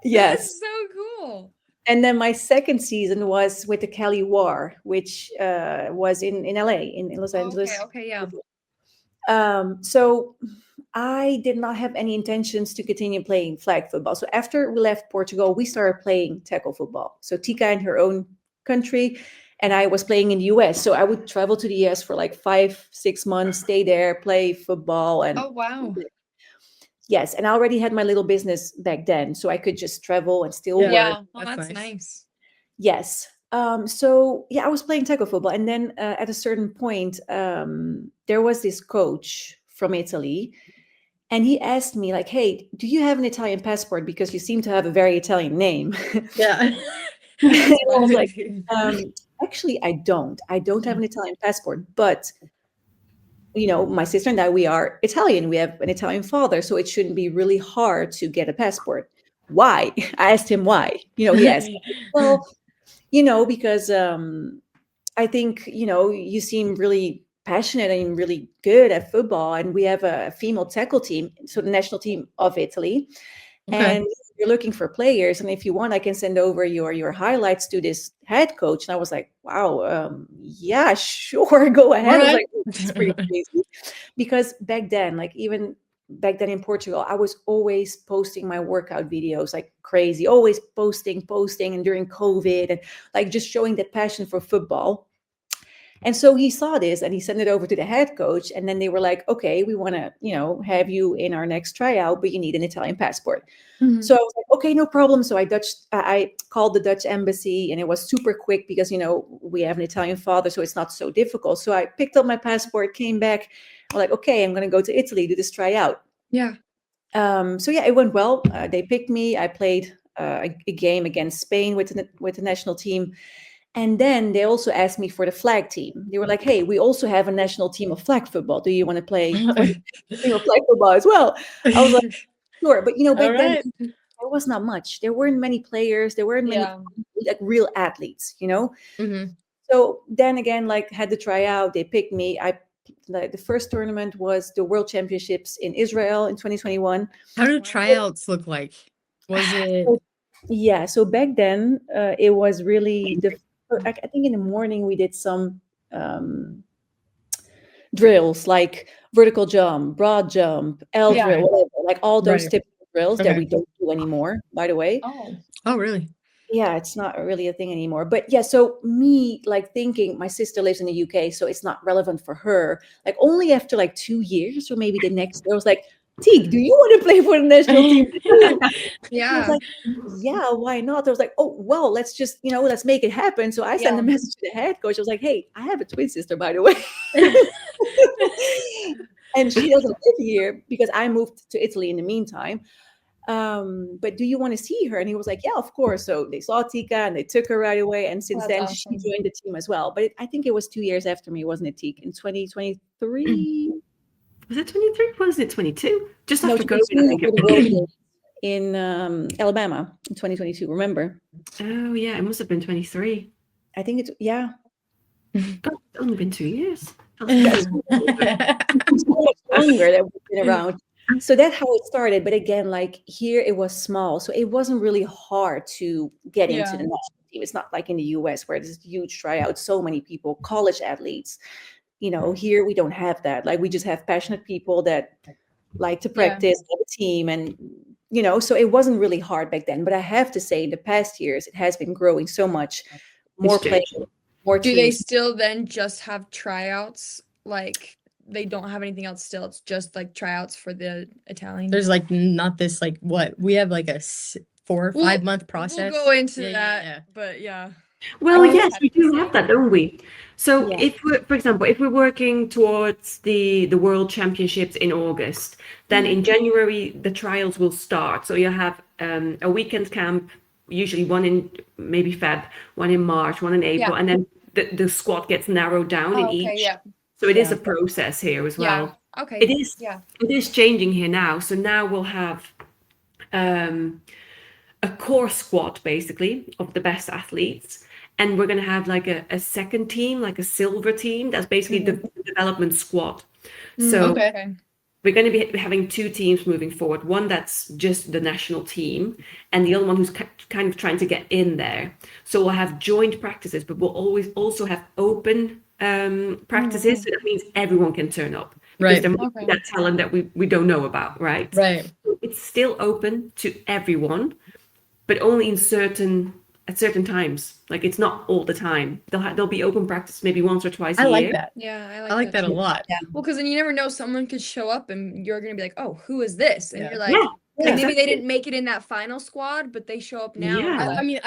Yes. That's so cool. And then my second season was with the Cali War, which was in LA, in Los Angeles. Okay, yeah. So I did not have any intentions to continue playing flag football. So after we left Portugal, we started playing tackle football. So Tika in her own country, and I was playing in the US. So I would travel to the US for like 5-6 months, stay there, play football. And Oh, wow. yes, and I already had my little business back then, so I could just travel and still work. Yeah. Oh, That's that's nice. nice. Yes. So yeah, I was playing tackle football, and then at a certain point, there was this coach from Italy, and he asked me like, "Hey, do you have an Italian passport? Because you seem to have a very Italian name." Yeah. And I was like, "Actually, I don't. I don't have an Italian passport, but my sister and I, we are Italian. We have an Italian father, so it shouldn't be really hard to get a passport." Why? I asked him why. He asked, well, because I think, you seem really passionate and really good at football, and we have a female tackle team, so the national team of Italy. Okay. And you're looking for players, and if you want, I can send over your highlights to this head coach. And I was like, wow, yeah, sure, go ahead. I was like, it's pretty crazy, because back then, like even back then in Portugal, I was always posting my workout videos like crazy, always posting, and during COVID, and like just showing that passion for football. And so he saw this and he sent it over to the head coach. And then they were like, okay, we want to, have you in our next tryout, but you need an Italian passport. Mhm. So I was like, okay, no problem. So I called the Dutch embassy, and it was super quick because, we have an Italian father, so it's not so difficult. So I picked up my passport, came back. I'm like, okay, I'm going to go to Italy, do this tryout. Yeah. So yeah, it went well. They picked me. I played a game against Spain with the national team. And then they also asked me for the flag team. They were like, hey, we also have a national team of flag football. Do you want to play for the team of flag football as well? I was like, sure. But, back then, there was not much. There weren't many players. There weren't many like real athletes, Mhm. So then again, like had the tryout, they picked me. The first tournament was the World Championships in Israel in 2021. How do tryouts look like? Was it? Yeah, so back then it was really I think in the morning we did some drills like vertical jump, broad jump, L drill, whatever, like all those Right. typical drills that Okay. we don't do anymore, by the way. Oh, really? Yeah, it's not really a thing anymore. But yeah, so me like thinking my sister lives in the UK, so it's not relevant for her. Like only after like 2 years or maybe the next year, I was like, Teague, do you want to play for the national team? I was Yeah. like, yeah, why not? I was like, oh, well, let's just, let's make it happen. So I sent a message to the head coach. I was like, hey, I have a twin sister, by the way. And she doesn't live here because I moved to Italy in the meantime. But do you want to see her? And he was like, yeah, of course. So they saw Tika and they took her right away. And since then, she joined the team as well. But I think it was 2 years after me, wasn't it, Tika? In 2023? Was it 23? Was it 22? Just No, after COVID, I 22 think. for the World Games in Alabama in 2022. Remember? Oh, yeah. It must have been 23. I think it's, yeah. God, it's only been 2 years. It's so much longer that we've been around. So that's how it started. But again, like here it was small. So it wasn't really hard to get into the national team. It's not like in the US where there's huge tryouts, so many people, college athletes. Here we don't have that. Like we just have passionate people that like to practice, have a team, and so it wasn't really hard back then. But I have to say, in the past years, it has been growing so much. More players, more Do they teams. still then just have tryouts like they don't have anything else still. It's just like tryouts for the Italian. There's like not this like what we have like a 4 or 5 month process. We'll go into Yeah, that, yeah. but yeah. Well, like yes, that we to do say. have that, don't we? So Yeah. if we're, for example, if we're working towards the World Championships in August, then in January the trials will start. So you have a weekend camp, usually one in maybe Feb, one in March, one in April, and then the squad gets narrowed down in Okay, each. yeah. So it is Yeah. a process here as well. Yeah. Okay. It is. Yeah. It is changing here now. So now we'll have a core squad basically of the best athletes, and we're going to have like a second team, like a silver team. That's basically the development squad. So Okay. we're going to be having 2 teams moving forward. One that's just the national team, and the other one who's kind of trying to get in there. So we'll have joint practices, but we'll always also have open practices. So that means everyone can turn up. Because Right. there might be that talent that we don't know about, right? Right. It's still open to everyone, but only at certain times. Like it's not all the time. There'll be open practice maybe once or twice a I year. like that. Yeah, I like that a too. lot. Well, because then you never know, someone could show up and you're gonna be like, "Oh, who is this?" And Yeah. you're like, Yeah, like maybe exactly. they didn't make it in that final squad, but they show up now. Yeah. Like, I mean,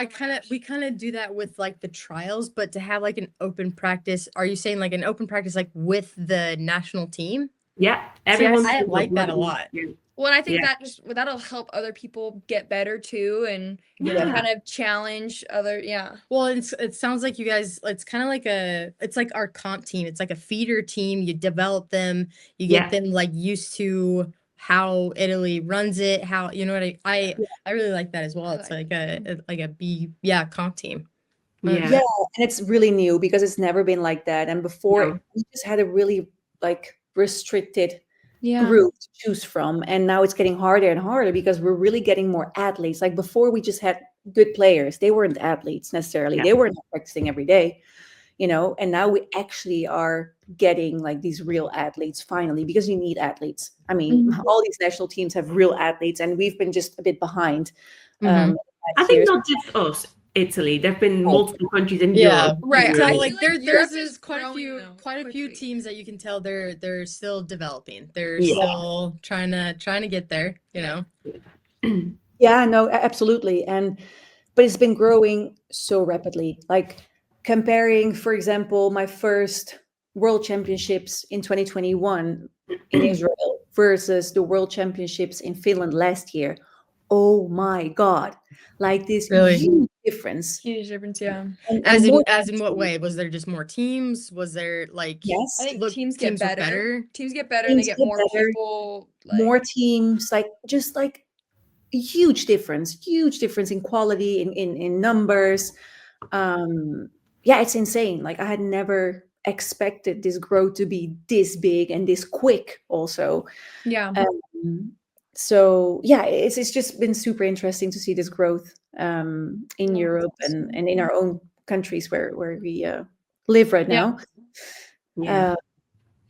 we kind of do that with like the trials, but to have like an open practice, are you saying like an open practice like with the national team? Yeah, See, everyone. I like that a lot. well, and I think Yeah. that'll help other people get better too, and Yeah. kind of challenge other. Yeah. Well, it sounds like you guys, it's kind of like it's like our comp team. It's like a feeder team. You develop them, you get them like used to how Italy runs it, how, you know what I really like that as well. It's like a comp team. Yeah. Yeah, and it's really new because it's never been like that. And before No. we just had a really like restricted Yeah. group to choose from, and now it's getting harder and harder because we're really getting more athletes. Like before, we just had good players; they weren't athletes necessarily. Yeah. They weren't practicing every day, and now we actually are getting like these real athletes finally, because you need athletes. I mean, all these national teams have real athletes, and we've been just a bit behind. Mhm. I think not just us, Italy. There've been multiple countries in Europe. Right. So I like feel like there's Europe is quite a growing, few though, quite a few quickly. teams that you can tell they're still developing. They're Yeah. still trying to get there, Yeah, no, absolutely. But it's been growing so rapidly. Like comparing, for example, my first World Championships in 2021 in Israel versus the World Championships in Finland last year. Oh my God. Like this Really? huge difference. Huge difference, yeah. And As more in what way? Was there just more teams? Was there like Yes. I think look, teams get look better. Teams get better, and they Teams get get more better, people. Like, more teams, like just like a huge difference in quality, in numbers. Yeah, it's insane. Like I had never expected this growth to be this big and this quick also. yeah. So yeah, it's just been super interesting to see this growth in Europe awesome. and in our own countries where we live right Yeah. now. Yeah.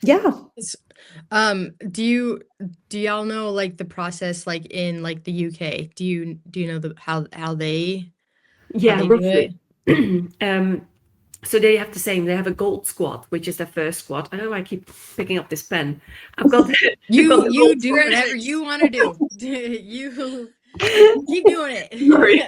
Yeah. Do y'all know like the process like in like the UK? Do you know how they Yeah, do roughly. So they have the same. They have a gold squad, which is their first squad. I know I keep picking up this pen. I've got you gold do squad. whatever you want to do. You keep doing it. Sorry.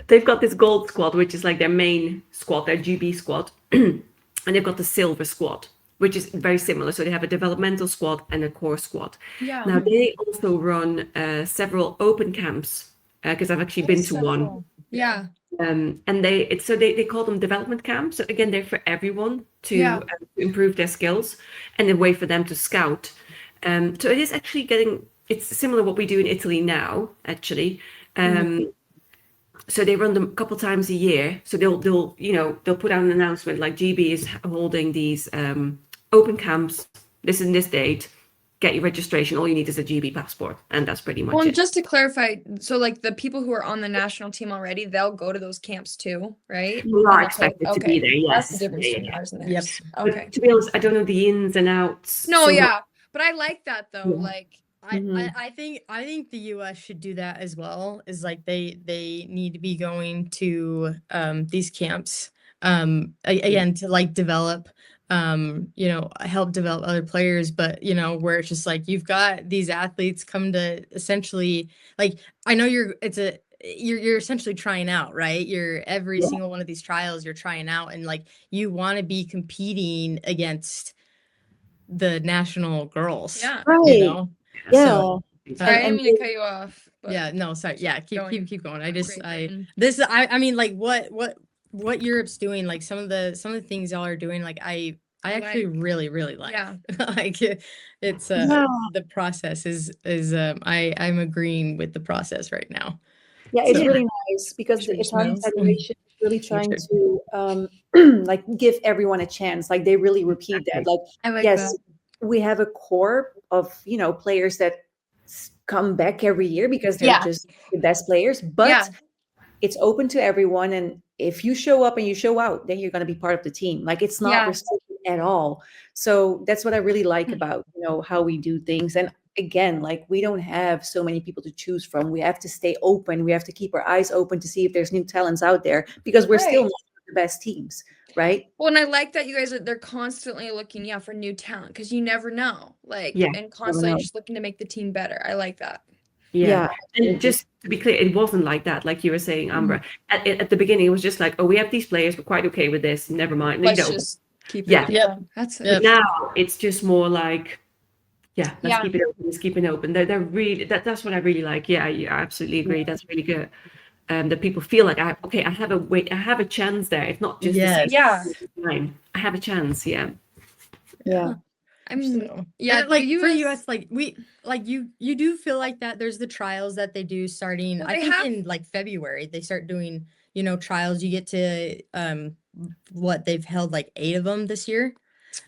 They've got this gold squad, which is like their main squad, their GB squad, and they've got the silver squad, which is very similar. So they have a developmental squad and a core squad. Yeah. Now they also run several open camps because I've actually been to one. Yeah. And they call them development camps. So again, they're for everyone to improve their skills and a way for them to scout. So it is actually it's similar what we do in Italy now, actually. So they run them a couple times a year. So they'll put out an announcement like GB is holding these open camps. This is this date. Get your registration. All you need is a GB passport, and that's pretty much Well, and it. just to clarify, so like the people who are on the national team already, they'll go to those camps too, right? You are expected to be there. Yes, That's the difference between ours and theirs. Yep. Okay. But to be honest, I don't know the ins and outs. No, so yeah, but I like that though. Yeah. Like, I think the US should do that as well. Is like they need to be going to these camps again to like develop you know, help develop other players, but you know, where it's just like you've got these athletes come to essentially like I know you're essentially trying out, right? You're every Yeah. single one of these trials you're trying out, and like you want to be competing against the national girls, Yeah. you Right. know? Yeah. So Sorry, I didn't And mean to cut you off. But yeah, no, sorry. Yeah, keep going. I just Great Britain. I mean like what Europe's doing, like some of the things y'all are doing, like I actually Like, really like. yeah. Like it's Yeah. the process is I'm agreeing with the process right now. Yeah, it's So really nice because the Sure Italian smells. Federation is really trying Sure. to like give everyone a chance. Like they really repeat that. Like, I like yes, that. we have a core of, you know, players that come back every year because they're Yeah. just the best players, but Yeah. it's open to everyone. And if you show up and you show out, then you're going to be part of the team. Like it's not Yeah. restricted at all. So that's what I really like Hmm. about, you know, how we do things. And again, like we don't have so many people to choose from. We have to stay open. We have to keep our eyes open to see if there's new talents out there because we're still Right. not the best teams, right? Well, and I like that you guys they're constantly looking, yeah, for new talent because you never know. Like, Yeah. and constantly know. just looking to make the team better. I like that. Yeah. And absolutely. just to be clear, it wasn't like that, like you were saying, Mm-hmm. Ambra. At the beginning, it was just like, oh, we have these players, we're quite okay with this. Never mind. You Let's know, just keep it. yeah. Yep. That's it. Yep. Now it's just more like, yeah, let's Yeah. keep it open. Let's keep it open. They're really that's what I really like. Yeah, I absolutely agree. That's really good. That people feel like I have a chance there. It's not just the Yes. Yeah. same time. I have a chance. Yeah. Yeah. I mean, So, yeah, and, like the for US US, like you do feel like that there's the trials that they do starting, Well, I they think have- in like February they start doing, you know, trials. You get to what they've held like 8 of them this year.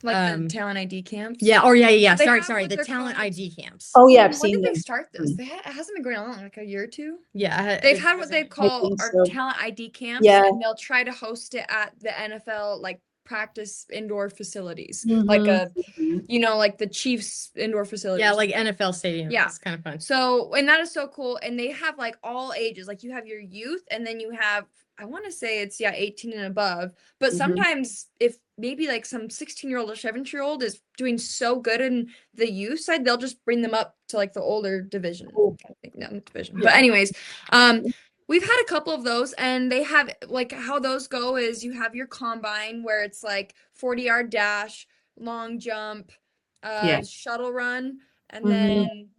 like the Um, talent ID camps. Yeah, or yeah. They have Sorry, what the they're talent called- ID camps. Oh yeah, I've When seen did they them. start this? It hasn't been going on like a year or two. Yeah, They've had what they call think our so. talent ID camps, Yeah. and they'll try to host it at the NFL like practice indoor facilities, like Mhm. like the Chiefs indoor facilities. Yeah, like NFL stadium. Yeah. It's kind of fun. So, and that is so cool. And they have like all ages. Like you have your youth, and then you have, I want to say it's 18 and above. But Mhm. sometimes if maybe like some 16-year-old or 17-year-old is doing so good in the youth side, they'll just bring them up to like the older division. Cool. I think not division. Yeah. But anyways, we've had a couple of those, and they have like how those go is you have your combine where it's like 40-yard dash, long jump, Yeah. shuttle run, and Mhm. then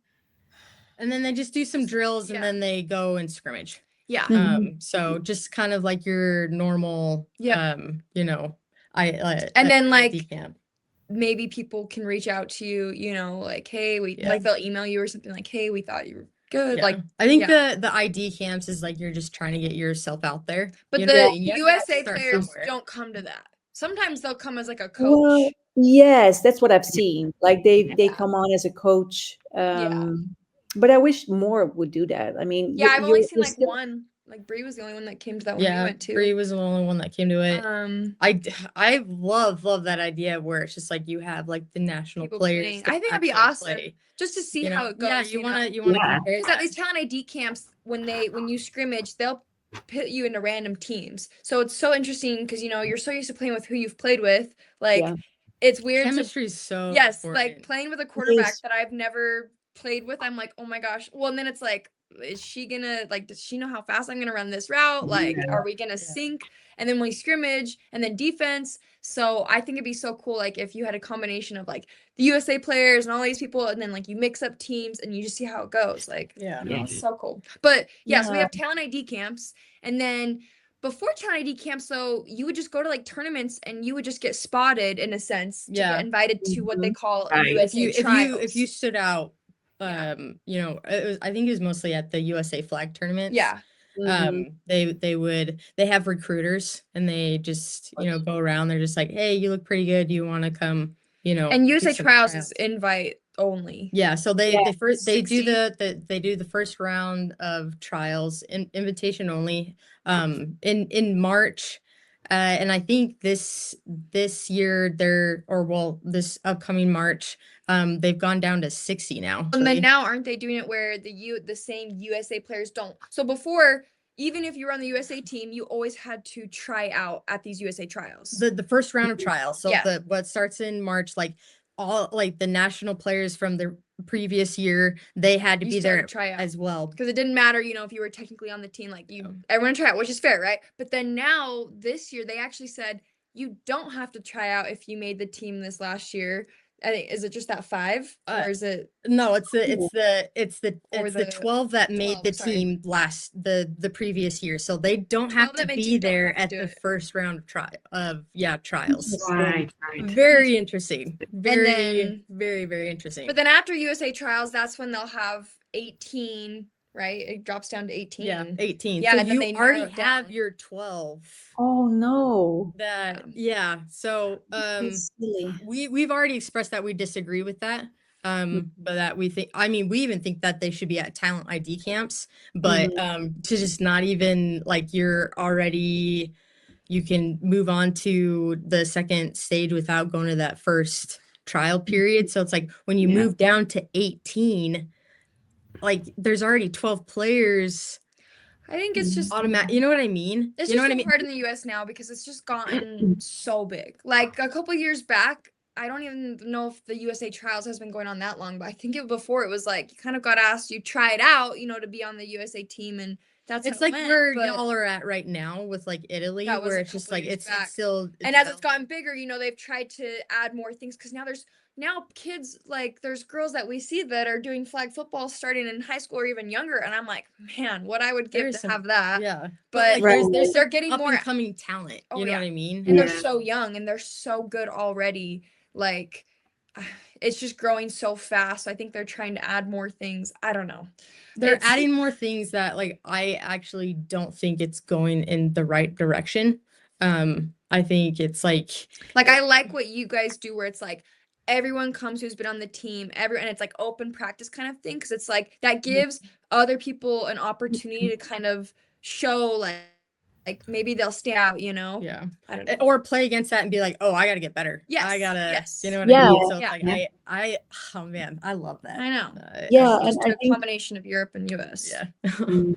And then they just do some drills Yeah. and then they go and scrimmage. yeah. Mhm. So just kind of like your normal, Yep. you know, And then, ID like, camp. Maybe people can reach out to you, like, hey, Yeah. like they'll email you or something like, hey, we thought you were good. Yeah. Like, I think yeah. the ID camps is like you're just trying to get yourself out there. but you the know, and you have to USA start players somewhere. don't come to that. Sometimes they'll come as like a coach. Well, yes, that's what I've seen. Like they Yeah. come on as a coach. Yeah. But I wish more would do that. I mean, Yeah, I've only seen you're like still- one. Like Bree was the only one that came to that one we Yeah, went to. Bree was the only one that came to it. I love that idea where it's just like you have like the national People players. playing. that I think that'd be actually awesome. play, Just to see you how know? it goes. Yeah, you want to Yeah. compare Because at that. these talent ID camps, when you scrimmage, they'll put you into random teams. So it's so interesting because you're so used to playing with who you've played with. Like Yeah. it's weird to Chemistry is so yes, important. like playing with a quarterback Yes. that I've never played with. I'm like, oh my gosh. Well, and then it's like, is she gonna does she know how fast I'm gonna run this route? Like, Yeah. are we gonna sync? And then we scrimmage and then defense. So I think it'd be so cool, like if you had a combination of like the USA players and all these people, and then like you mix up teams and you just see how it goes. Like, Yeah. Yeah. it's so cool. But yeah, so we Yeah. have talent ID camps, and then before talent ID camps, though, you would just go to like tournaments and you would just get spotted in a sense to Yeah. get invited to what they call Right. USA If you stood out, Yeah. you know, I think it was mostly at the USA flag tournaments. yeah. Mhm. They have recruiters and they just, you know, go around. They're just like, hey, you look pretty good. Do you want to come, you know? And do USA some trials is invite only. Yeah, so they Yeah, first they do 60. they do the first round of trials invitation only in March, and I think this year this upcoming March they've gone down to 60 now. And then now aren't they doing it where the same USA players don't? So before even if you were on the USA team, you always had to try out at these USA trials. The first round of trials. So Yeah. what starts in March, like all like the national players from the previous year, they had to You be still had there to try out. as well. Because it didn't matter, you know, if you were technically on the team, like everyone tried out, which is fair, right? But then now this year they actually said you don't have to try out if you made the team this last year. I think, is it just that 5 or is it No, it's the the 12 that made 12, the sorry. team the previous year. So they don't have 12 to that made be team don't there have to at do the it. first round of trials. Right. Very interesting. Very, then- very, very interesting. But then after USA trials, that's when they'll have 18, right? It drops down to 18. yeah, 18. Yeah, So and then you they narrow already it have down. your 12. Oh no. So That's silly. we've already expressed that we disagree with that. But that we think, I mean, we even think that they should be at talent ID camps, but to just not even like you can move on to the second stage without going to that first trial period. So it's like when you move down to 18, like there's already 12 players I think it's just automatic. You know what I mean? It's You know just what I so mean? hard in the US now because it's just gotten so big. Like a couple years back, I don't even know if the USA trials has been going on that long, but I think before it was like you kind of got asked, you try it out, you know, to be on the USA team, and that's It's how it like went, where but y'all are at right now with like Italy, that was where a it's just couple like years it's back. still and as it's gotten bigger, you know, they've tried to add more things because now kids, like there's girls that we see that are doing flag football starting in high school or even younger, and I'm like, man, what I would give There's to some- have that. yeah, But like Right. there's they're some getting up more and coming talent. Oh, You know yeah. what I mean? and Yeah. they're so young and they're so good already. Like it's just growing so fast. I think they're trying to add more things. I don't know. They're It's- adding more things that like I actually don't think it's going in the right direction. I think it's like I like what you guys do where it's like everyone comes who's been on the team, and it's like open practice kind of thing because it's like that gives other people an opportunity to kind of show like maybe they'll stand out, you know? yeah, I don't know. or play against that and be like, oh, I gotta get better. Yes, I gotta, yes. you know what Yeah. I mean? So it's Yeah. like oh man, I love that. I know. Yeah, It's and just I a think combination of Europe and US. Yeah.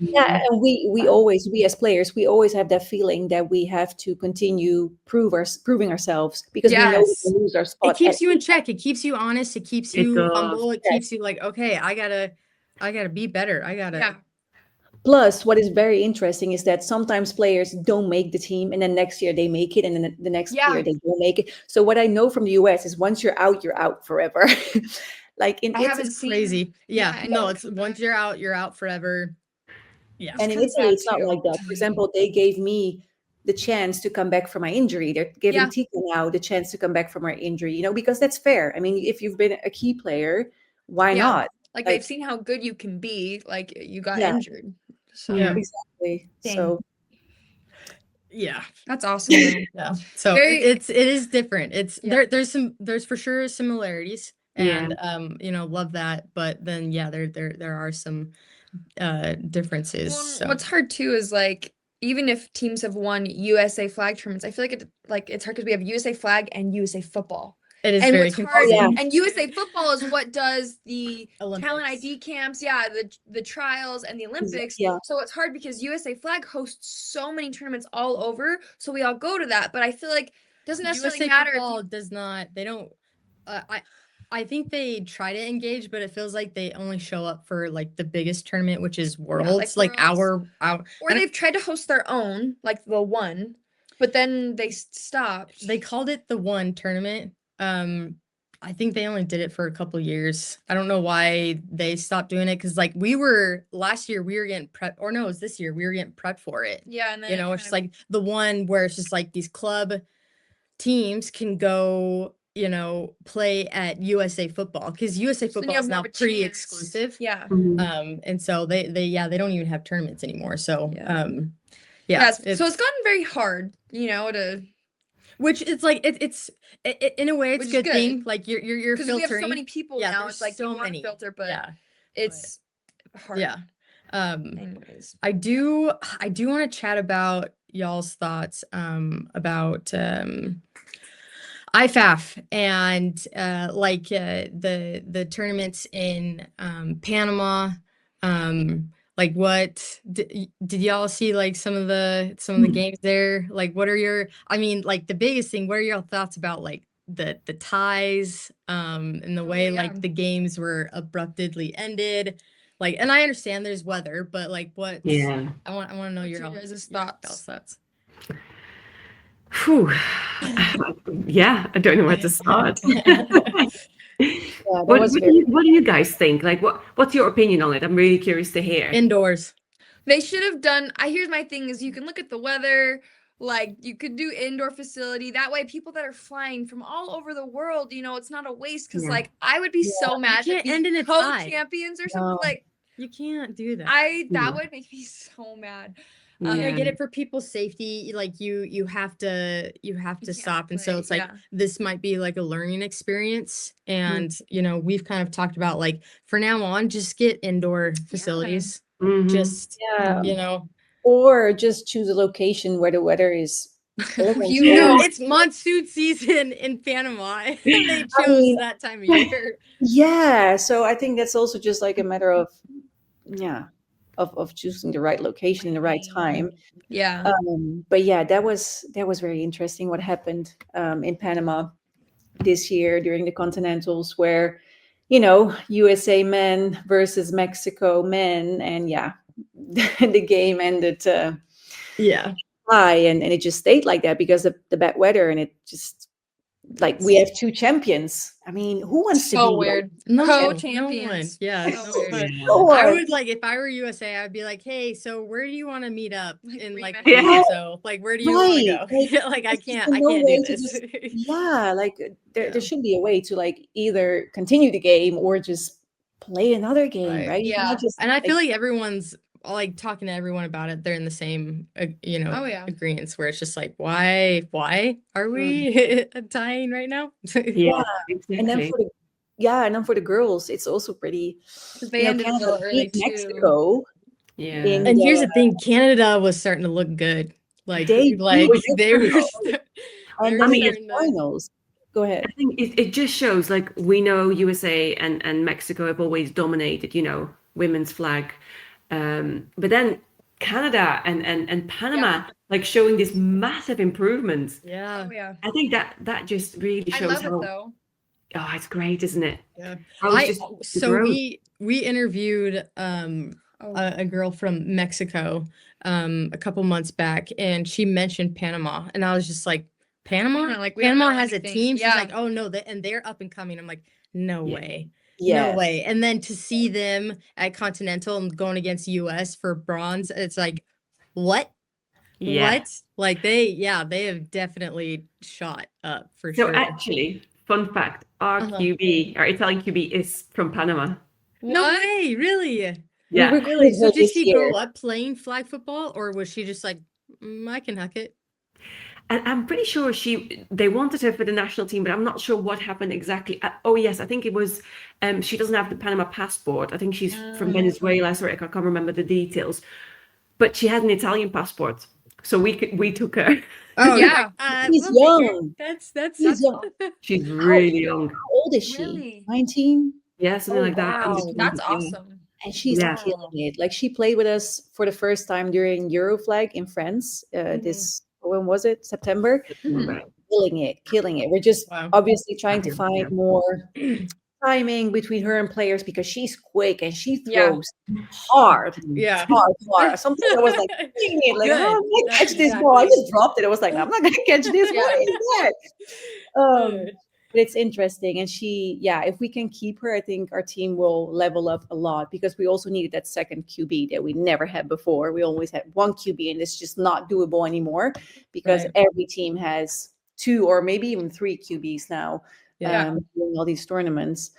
yeah, and we as players, we always have that feeling that we have to continue proving ourselves because we know we Yes. can lose our spot. It keeps at you in any- check. It keeps you honest. It keeps It you does. humble. It Yes. keeps you like, okay, I gotta be better. I gotta. Yeah. Plus, what is very interesting is that sometimes players don't make the team, and then next year they make it, and then the next Yeah. year they don't make it. So what I know from the US is once you're out forever. Like in I Italy, haven't It's seen crazy. Yeah. I No, know. it's once you're out forever. Yeah. and in kinda Italy, sad it's not too. like that. For example, they gave me the chance to come back from my injury. They're giving Yeah. Tika now the chance to come back from her injury, because that's fair. I mean, if you've been a key player, why Yeah. not? Like Like- they've seen how good you can be. Like you got Yeah. injured. So Yeah. Exactly. Dang. So Yeah. that's awesome. though. Yeah. So Very- it is different. It's Yeah. there's for sure similarities. Yeah. And love that. But then there are some differences. Well, So what's hard too is like even if teams have won USA flag tournaments, I feel like it's hard because we have USA flag and USA football. it is And very what's hard, confusing. and USA football is what does the talent Olympics. ID camps, the trials and the Olympics. Yeah. So it's hard because USA flag hosts so many tournaments all over, so we all go to that. But I feel like it doesn't necessarily USA matter if football you, does not. They don't. I think they try to engage, but it feels like they only show up for like the biggest tournament, which is Worlds. like our or and they've tried to host their own, like the one, but then they stopped. they called it the one tournament. I think they only did it for a couple years. I don't know why they stopped doing it because like last year we were getting prep, or no, it was this year we were getting prepped for it. Yeah, and then It's just like the one where it's just like these club teams can go, play at USA football because USA so then football you is have more now of a pretty chance. exclusive. Yeah. And so they don't even have tournaments anymore. So Yeah. yeah, So it's gotten very hard, to which it's like it's in a way it's Which a is good thing. good. Like you're because we have so filtering. many people Yeah, now. there's It's like so you want many. to filter, but Yeah, it's hard. yeah. Anyways. I do want to chat about y'all's thoughts about IFAF and the tournaments in Panama. Like, what did y'all see? Like some of the games there? Like, what are your? I mean, like the biggest thing. What are your thoughts about like the ties, and the way like the games were abruptly ended? Like, and I understand there's weather, but like, what? Yeah. I want to know your guys' thoughts. Whew. Yeah, I don't know where to start. that What, was what do you guys think? Like, what's your opinion on it? I'm really curious to hear. Indoors. They should have done. Here's my thing: is you can look at the weather. Like you could do indoor facility. That way, people that are flying from all over the world, it's not a waste. Because Yeah. like I would be so mad can't to end in be a tie. co-champions or something. No. Like You can't do that. that would make me so mad. I Yeah. get it for people's safety. Like you have to can't stop, and so play, it's like yeah. this might be like a learning experience. And we've kind of talked about like for now on, just get indoor facilities. Mhm. Just Yeah. Or just choose a location where the weather is it's monsoon season in Panama. And they chose that time of year. Yeah, so I think that's also just like a matter of of choosing the right location in the right time. Yeah. But yeah, that was very interesting what happened in Panama this year during the Continentals, where USA men versus Mexico men, and the game ended high, and it just stayed like that because of the bad weather, and it just like we have two champions. I mean, who wants to be weird? No, Co-champions. No one. Yeah. So weird. I would like if I were USA, I'd be like, hey, so where do you want to meet up in like so like where do you want to go? Like I can't do this. Like there should be a way to like either continue the game or just play another game, right? Yeah. And I feel like everyone's like talking to everyone about it. They're in the same agreements where it's just like why are we tying right now? Yeah, exactly. And then for the girls, it's also pretty. Because they ended a little early too. Mexico. Yeah. And here's the thing: Canada was starting to look good. Like they were. And then the finals. Go ahead. I think it just shows like we know USA and Mexico have always dominated, women's flag. But then Canada and Panama like showing this massive improvements. Yeah. Oh, yeah. I think that just really shows I love how. it though. Oh, it's great, isn't it? Yeah. So we interviewed a girl from Mexico a couple months back, and she mentioned Panama, and I was just like, Panama? Like Panama has a team. She's like, oh no, they're up and coming. I'm like, no way. No way. And then to see them at Continental and going against US for bronze, it's like, what? Yeah. What? Like they have definitely shot up for sure. So actually, fun fact, our QB, our Italian QB is from Panama. No way, really? Yeah. Really? So did she grow up playing flag football, or was she just like, I can huck it? And I'm pretty sure they wanted her for the national team, but I'm not sure what happened exactly. Oh yes, I think it was she doesn't have the Panama passport. I think she's from Venezuela, sorry, I can't remember the details. But she has an Italian passport. So we took her. Oh yeah. She's young. That's young. She's really young. How old is she? Really? 19? Yeah, something like that. Wow. That's awesome. And she's killing it. Like she played with us for the first time during Euroflag in France. When was it? September. Killing it. We're just obviously trying to find more timing between her and players because she's quick and she throws hard. Hard. Sometimes I was like, dang it, like, how am I gonna catch this ball? I just dropped it. I was like, I'm not gonna catch this. What is that? But it's interesting. And if we can keep her, I think our team will level up a lot because we also needed that second QB that we never had before. We always had one QB, and it's just not doable anymore because every team has 2 or maybe even 3 QBs now doing all these tournaments.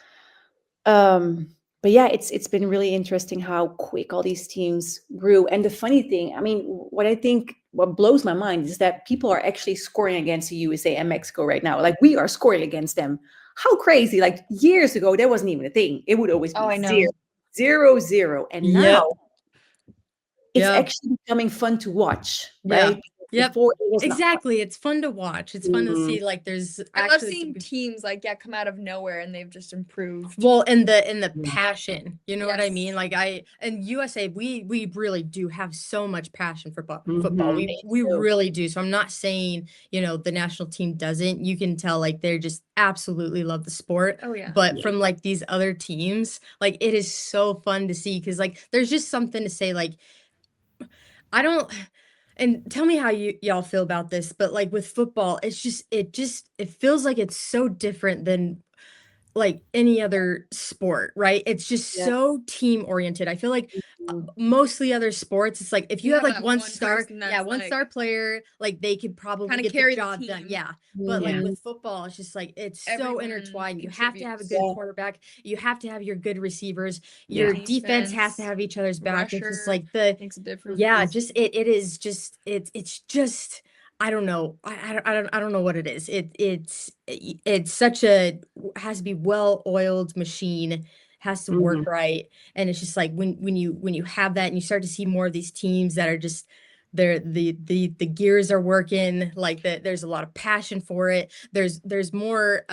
But yeah, it's been really interesting how quick all these teams grew. And the funny thing, I mean, what blows my mind is that people are actually scoring against the USA and Mexico right now. Like we are scoring against them. How crazy. Like years ago, that wasn't even a thing. It would always be 0-0. And now it's actually becoming fun to watch, right? Yep. Before it was not fun. Exactly. It's fun to watch. It's fun to Mhm. see like there's I love actually seeing some teams like come out of nowhere and they've just improved. well, and the Yeah. passion, you know what I mean? Yes. Like and USA, we really do have so much passion for football. Mhm. We So, really do. So I'm not saying, the national team doesn't. You can tell like they're just absolutely love the sport. Oh yeah. But Yeah. from like these other teams, like it is so fun to see because like there's just something to say like I don't and tell me how y'all feel about this, but like with football, it feels like it's so different than like any other sport, right? It's just yeah. so team oriented. I feel like Mhm. mostly other sports, it's like if you You have have like that one one star, person that's, one like, star player, like they could probably kinda get the carry the job done. team. Yeah. But like Yeah. with football, it's just like it's so Everyone intertwined. You have to have a good Yeah. quarterback. You have to have your good receivers. Yeah. Your defense has to Defense, have each other's back. It's just rusher like the makes a difference. yeah, just it is just it's just I don't know. I don't know what it is. It's such a has to be well-oiled machine, has to work Mhm. right. And it's just like when you have that and you start to see more of these teams that are just the gears are working, like there's a lot of passion for it. There's more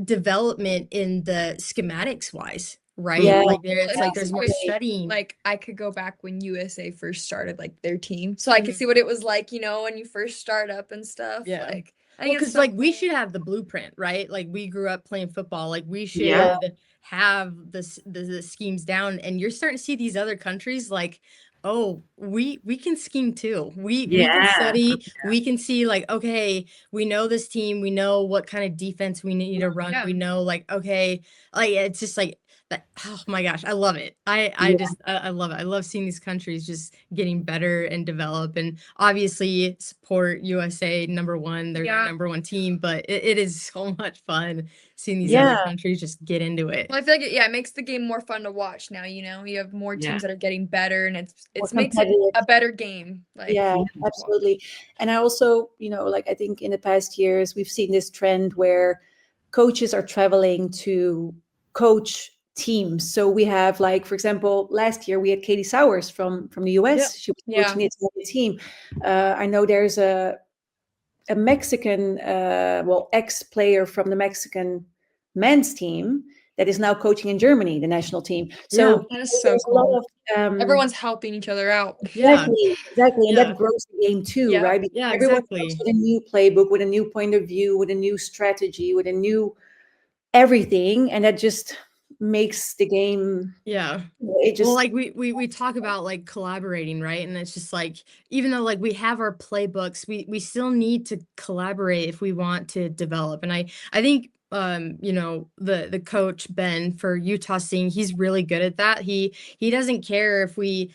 development in the schematics wise, right? Yeah. Like Well, it's it like makes there's it more good. studying. Like I could go back when USA first started, like their team, so I could Mhm. see what it was like, when you first start up and stuff. Yeah. Like I Well, think it's because so like we cool. should have the blueprint, right? Like we grew up playing football. Like we Yeah. should have the schemes down. And you're starting to see these other countries like, oh, we can scheme too. We can Yeah. study. We can see like, okay, we know this team. We know what kind of defense we need to run. Yeah. We know like, okay, like it's just like that. Oh my gosh, I love it. I Yeah. just I love it. I love seeing these countries just getting better and develop. And obviously support USA #1. They're Yeah. the #1 team, but it is so much fun seeing these Yeah. other countries just get into it. Well, I feel like it makes the game more fun to watch now. You have more Yeah. teams that are getting better, and More it makes it competitive. a better game. Like Yeah, Yeah. absolutely. And I also, like I think in the past years, we've seen this trend where coaches are traveling to coach teams. So we have like, for example, last year we had Katie Sowers from the US. Yep. She was Yeah. coaching the Italian team. I know there's a Mexican, ex-player from the Mexican men's team that is now coaching in Germany, the national team. So that is so there's a lot cool. of Everyone's helping each other out. Yeah. exactly, and Yeah. that grows the game too, Yeah. right? Because Yeah, everyone exactly. comes with a new playbook, with a new point of view, with a new strategy, with a new everything, and that just makes the game. Yeah. It Well, just like we talk about like collaborating, right? And it's just like even though like we have our playbooks, we still need to collaborate if we want to develop. And I think the coach Ben for Utah Sing, he's really good at that. He doesn't care if we,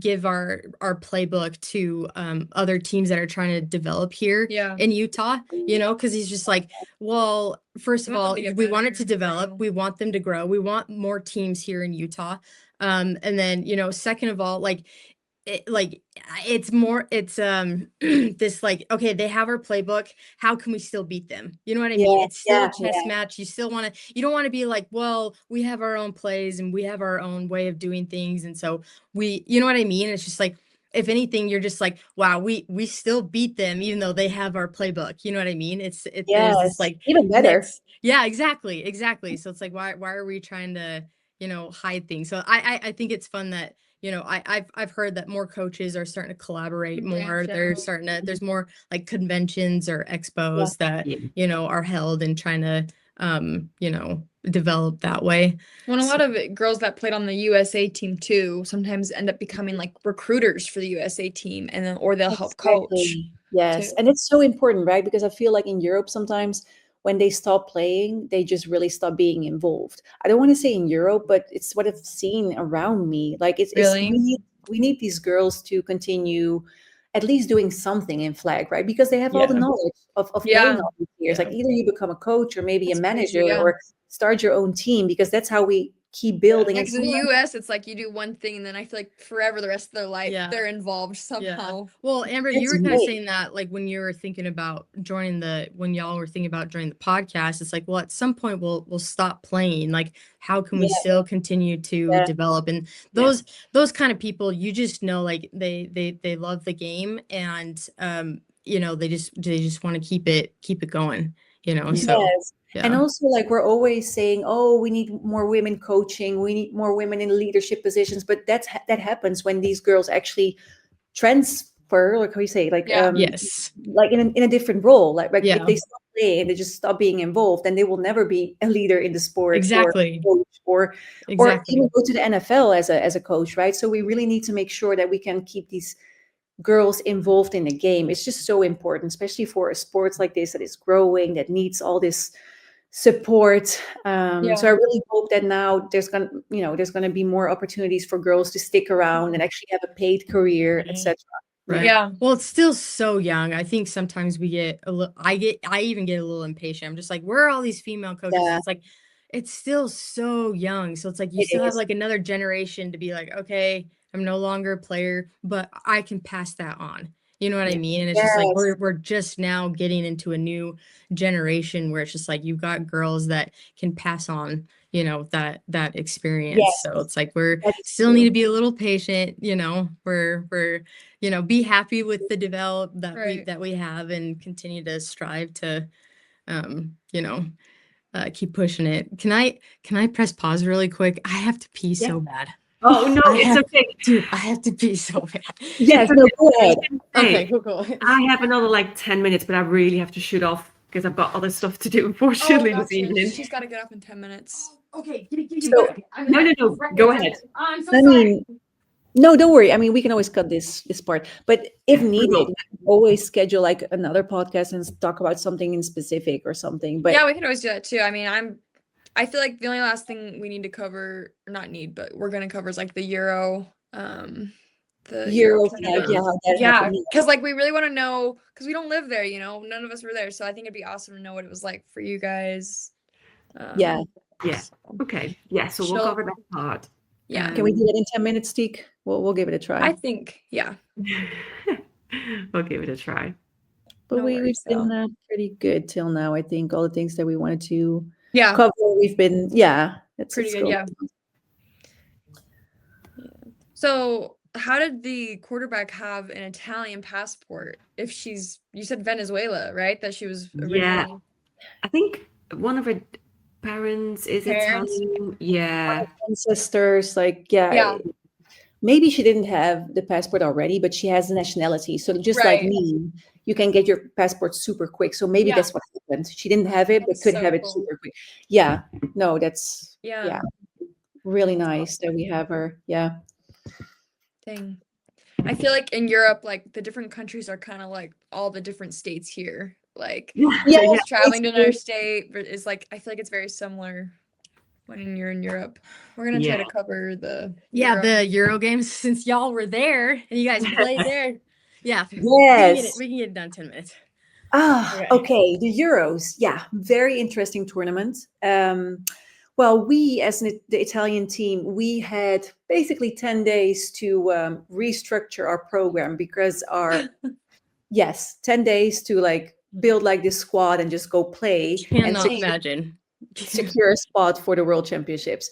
give our playbook to other teams that are trying to develop here Yeah. in Utah, because he's just like, well, first We of want them all, to get we want it better to and develop. grow. We want them to grow. We want more teams here in Utah. And then, second of all, like it's more it's this like okay, they have our playbook. How can we still beat them? You know what I yeah, mean? It's still yeah, a chess match. You don't want to be like, well, we have our own plays and we have our own way of doing things. And so you know what I mean? It's just like if anything, you're just like, wow, we still beat them even though they have our playbook. You know what I mean? There's this yes, like even better. yeah, exactly. So it's like why are we trying to, hide things? So I think it's fun that, I've heard that more coaches are starting to collaborate more. Branch They're out. starting to there's more like conventions or expos that, Yeah. are held and trying to develop that way. Well, a lot of girls that played on the USA team too sometimes end up becoming like recruiters for the USA team, and then or they'll help coach. Exactly. Yes. too. And it's so important, right? Because I feel like in Europe sometimes when they stop playing, they just really stop being involved. I don't want to say in Europe, but it's what I've seen around me. Like it's Really? we need these girls to continue at least doing something in flag, right? Because they have all the Yeah. knowledge of Yeah. playing all these years. Like Yeah. either you become a coach or maybe That's a crazy, manager yeah. or start your own team, because that's how we keep building. Because in the US, it's like you do one thing and then I feel like forever the rest of their life Yeah. they're involved somehow. Well, Amber, you It's were kind of great. saying that like when you were thinking about when y'all were thinking about joining the podcast, it's like, well, at some point we'll stop playing. Like, how can we Yeah. still continue to Yeah. develop? And those kind of people, you just know, like they love the game, and you know, they just want to keep it going, you know. So Yes. And also, like, we're always saying, oh, we need more women coaching, we need more women in leadership positions, but that happens when these girls actually transfer, like how you say, like yes, like in a different role. Like Yeah. if they stop playing and they just stop being involved, then they will never be a leader in the sport Exactly. or coach or exactly. even go to the NFL as a coach, right? So we really need to make sure that we can keep these girls involved in the game. It's just so important, especially for a sport like this that is growing, that needs all this support. So I really hope that now there's gonna be more opportunities for girls to stick around and actually have a paid career, etc. Right. Yeah. Well, it's still so young. I think sometimes we get a little, I even get a little impatient. I'm just like, where are all these female coaches? Yeah. It's like, it's still so young. So it's like, you It still have is. like another generation to be like, okay, I'm no longer a player, but I can pass that on. You know what I Yeah. mean? And it's just like, Yes. we're just now getting into a new generation where it's just like, you've got girls that can pass on, you know, that experience. Yes. So it's like, we're That is still true. need to be a little patient, you know, we're you know, be happy with the develop that we have, and continue to strive to you know, keep pushing it. Can I press pause really quick? I have to pee so bad. Oh no, it's okay. Dude, I have to pee so bad. Yes, no, go ahead. Okay, cool. I have another like 10 minutes, but I really have to shoot off because I've got other stuff to do, unfortunately, this evening. She's got to get up in 10 minutes. Okay, So- No, go ahead. I'm so I sorry. mean, no, don't worry. I mean, we can always cut this part, but if needed, we can always schedule like another podcast and talk about something in specific or something. But Yeah, we can always do that too. I mean, I feel like the only last thing we need to cover, or not need, but we're gonna cover is like the Euro, the Euro flag, flag, yeah, how that happened. because like we really want to know, because we don't live there, you know, none of us were there, so I think it'd be awesome to know what it was like for you guys. Yeah. Yeah. Okay. Yeah. So we'll She'll- cover that part. Yeah. Can we do that in 10 minutes, Teek? We'll give it a try. I think, yeah. We'll give it a try. But No we've worries, been pretty good till now. I think all the things that we wanted to Yeah, cover, we've been, it's pretty good, going. yeah. So how did the quarterback have an Italian passport if you said Venezuela, right? That she was originally. Yeah. I think one of her parents is Italian. Yeah. Ancestors, like, Yeah. maybe she didn't have the passport already, but she has the nationality. So just like Right. me, you can get your passport super quick. So maybe Yeah. that's what happened. She didn't have it, but That's could so have it cool. super quick. Yeah. No, that's Yeah. really nice that we have her. Yeah. Dang. I feel like in Europe, like the different countries are kind of like all the different states here. Like Yeah. just traveling to another state is like, I feel like it's very similar when you're in Europe. We're gonna try to cover the Euro. The Euro games, since y'all were there and you guys played there. Yeah. Yes. We can get it done in 10 minutes. Okay. The Euros. Yeah. Very interesting tournament. Well, we, as the Italian team, we had basically 10 days to restructure our program because 10 days to like build like this squad and just go play and Cannot imagine. secure a spot for the World Championships.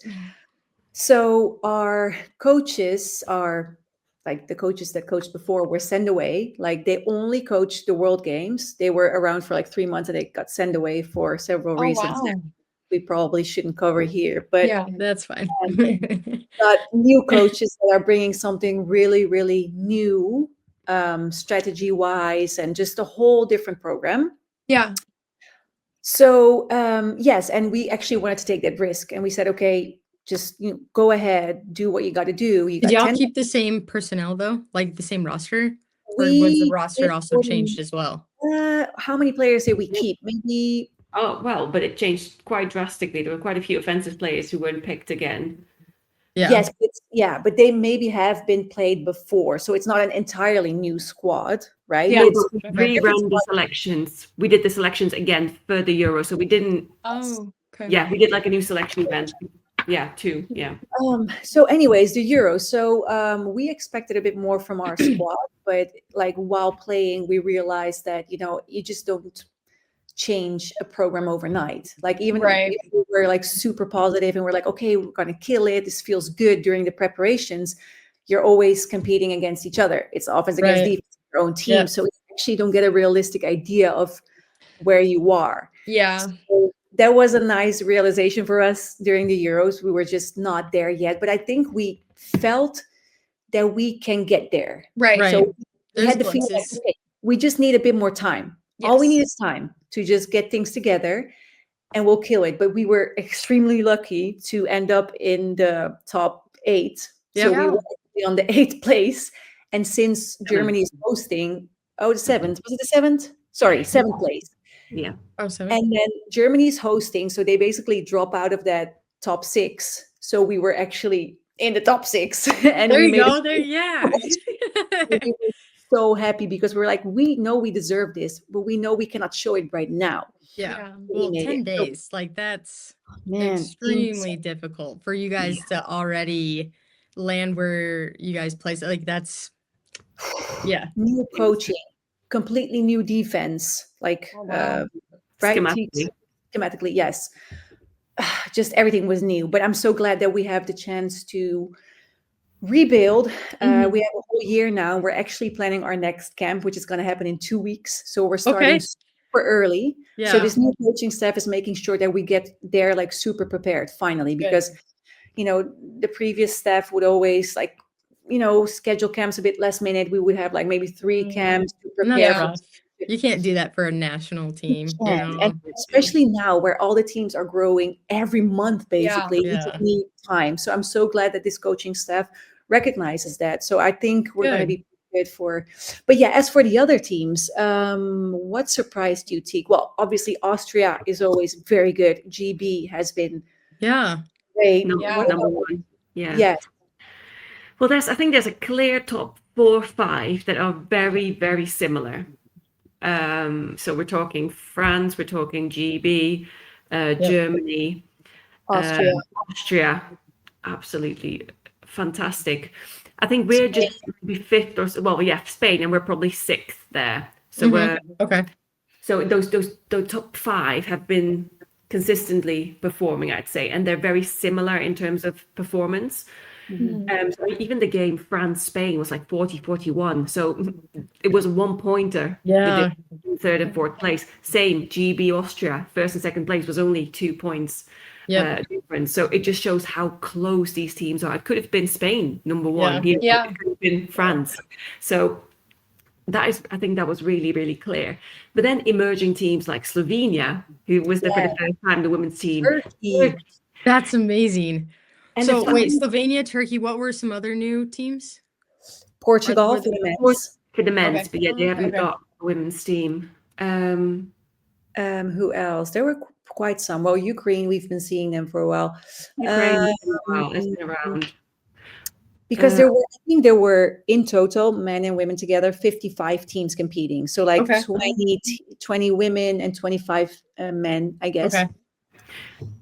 So our coaches are like the coaches that coached before were sent away. Like they only coached the World Games. They were around for like 3 months and they got sent away for several reasons that we probably shouldn't cover here. But Yeah. That's fine. got new coaches that are bringing something really, really new, strategy wise, and just a whole different program. Yeah. So yes, and we actually wanted to take that risk, and we said, okay, just go ahead, do what you got to do. You Did got y'all 10 keep the same personnel though, like the same roster, or was the roster also changed as well? How many players did we keep? Maybe. Oh, well, but it changed quite drastically. There were quite a few offensive players who weren't picked again. Yeah. Yes, but they maybe have been played before, so it's not an entirely new squad, right? Yeah. We ran the selections. We did the selections again for the Euro, so we didn't. Oh, okay. Yeah, we did like a new selection event two. Yeah. So anyways, the Euro. So we expected a bit more from our squad, but like while playing, we realized that, you just don't change a program overnight. Like even Right. if we were like super positive and we're like, okay, we're gonna kill it, this feels good during the preparations, you're always competing against each other. It's offense against Right. defense, your own team. Yeah. So you actually don't get a realistic idea of where you are. Yeah. So that was a nice realization for us during the Euros. We were just not there yet, but I think we felt that we can get there. Right. Right. So we There's had the feeling like, glimpses. okay, we just need a bit more time. All we Yes. need is time to just get things together and we'll kill it. But we were extremely lucky to end up in the top 8. So we Yeah. were actually on the 8th place. And since Germany is hosting, the 7th, was it the 7th? Sorry, 7th place. Yeah. Oh, so And then Germany's hosting, so they basically drop out of that top 6. So we were actually in the top 6, and there we you made go. There, yeah. we were so happy because we're like, we know we deserve this, but we know we cannot show it right now. Yeah. We Well, made 10 it. So, days, like that's man, extremely difficult for you guys to already land where you guys place it. Like that's, yeah. new coaching, completely new defense, like Oh, wow. right? Schematically. Schematically, yes. Just everything was new, but I'm so glad that we have the chance to rebuild. Mhm. We have a whole year now. We're actually planning our next camp, which is going to happen in 2 weeks. So we're starting Okay. super early. Yeah. So this new coaching staff is making sure that we get there like super prepared finally, Good. because the previous staff would always like schedule camps a bit last minute. We would have like maybe 3 camps to And that's prepare for. rough. You can't do that for a national team, you And know? especially now where all the teams are growing every month, basically, you Yeah. just need time. So I'm so glad that this coaching staff recognizes that. So I think we're going to Good. be good for. But yeah, as for the other teams, what surprised you, Teak? Well, obviously Austria is always very good. GB has been Yeah. great. Number, Yeah. number one. Yeah. Yes. Well, I think there's a clear top 4 or 5 that are very, very similar. So we're talking France, we're talking GB, Germany, Austria, absolutely fantastic. I think we're just maybe 5th or so. Well, yeah, Spain, and we're probably 6th there. So we're Okay. so those top 5 have been consistently performing, I'd say, and they're very similar in terms of performance. So even the game France-Spain was like 40-41. So it was a 1-pointer. Yeah. The 3rd and 4th place. Same GB Austria, 1st and 2nd place was only 2 points difference. So it just shows how close these teams are. It could have been Spain number 1. Yeah. It could have been France. So I think that was really, really clear. But then emerging teams like Slovenia, who was there for the first time, the women's team. Turkey. That's amazing. And So it's- wait, Slovenia, Turkey, what were some other new teams? Portugal Or for the the- men's. for the men's, Okay. but yeah, they haven't Okay. got a women's team. Who else? There were quite some. Well, Ukraine, we've been seeing them for a while. Ukraine has been around. It's been around. Because I think there were in total, men and women together, 55 teams competing. So like Okay. 20 women and 25 men, I guess. Okay.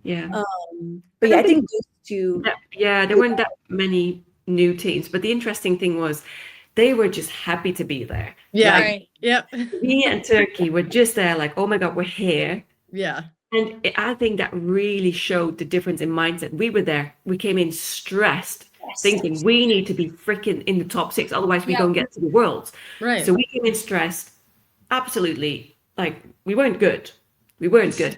Yeah. But yeah, I think those two. Yeah, there weren't that many new teams, but the interesting thing was they were just happy to be there. Yeah. Like, Right. Yep. Slovenia and Turkey were just there, like, oh my God, we're here. Yeah. And I think that really showed the difference in mindset. We were there. We came in stressed, thinking we need to be freaking in the top 6, otherwise we don't get to the Worlds. Right. So we came in stressed. Absolutely, like we weren't good. We weren't good.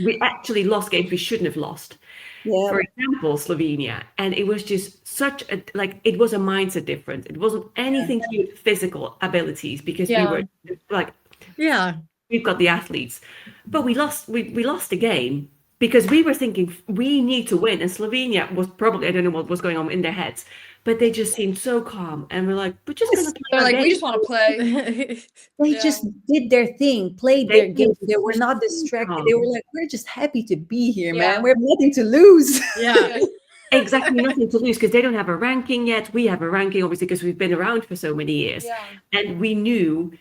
We actually lost games we shouldn't have lost. Yeah. For example, Slovenia, and it was just such a it was a mindset difference. It wasn't anything to do with physical abilities because we were like, Yeah. we've got the athletes, but we lost the game because we were thinking we need to win, and Slovenia was probably, I don't know what was going on in their heads, but they just seemed so calm, and we're like, we're just gonna play They're our like, game. we just want to play. They just did their thing, played They their game. did. They were not distracted. They were like, we're just happy to be here, Yeah. man. We have nothing to lose. Yeah. Exactly, nothing to lose because they don't have a ranking yet. We have a ranking, obviously, because we've been around for so many years, and we knew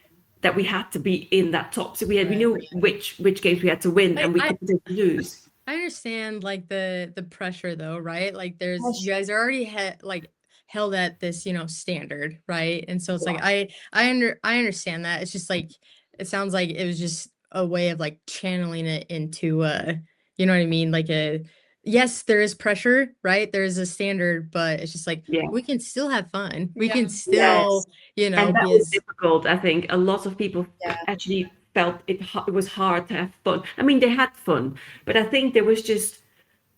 that we had to be in that top. So we knew which games we had to win, and we couldn't lose. I understand like the pressure though, right? Like there's you Gosh, guys are already held at this, standard, right? And so it's like yeah. I understand that. It's just like it sounds like it was just a way of like channeling it into you know what I mean? Like a yes, there is pressure, right? There is a standard, but it's just like Yeah. we can still have fun. We Yeah. can Yes. still, And that be was as difficult. I think a lot of people Yeah. actually felt it was hard to have fun. I mean, they had fun, but I think there was just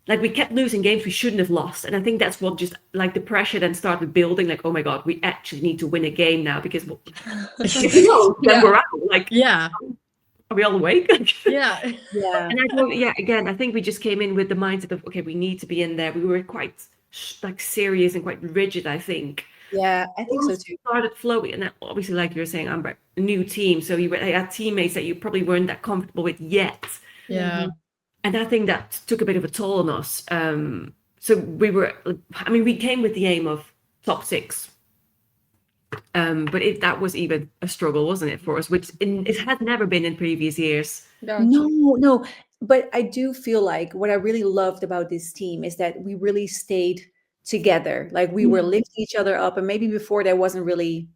like we kept losing games we shouldn't have lost. And I think that's what just like the pressure then started building. Like, oh my God, we actually need to win a game now because if we don't, then Yeah. we're out. Like, yeah. are we all awake? Yeah. Yeah. And I don't, yeah, again, I think we just came in with the mindset of, okay, we need to be in there. We were quite like serious and quite rigid, I think. Yeah, I think so Once too. started flowing, and then obviously, like you were saying, Amber, a new team. So you had teammates that you probably weren't that comfortable with yet. Yeah. And I think that took a bit of a toll on us. So we were, I mean, we came with the aim of top 6. But that was even a struggle, wasn't it, for us? Which it had never been in previous years. Gotcha. No, but I do feel like what I really loved about this team is that we really stayed together. Like we were lifting each other up, and maybe before that wasn't really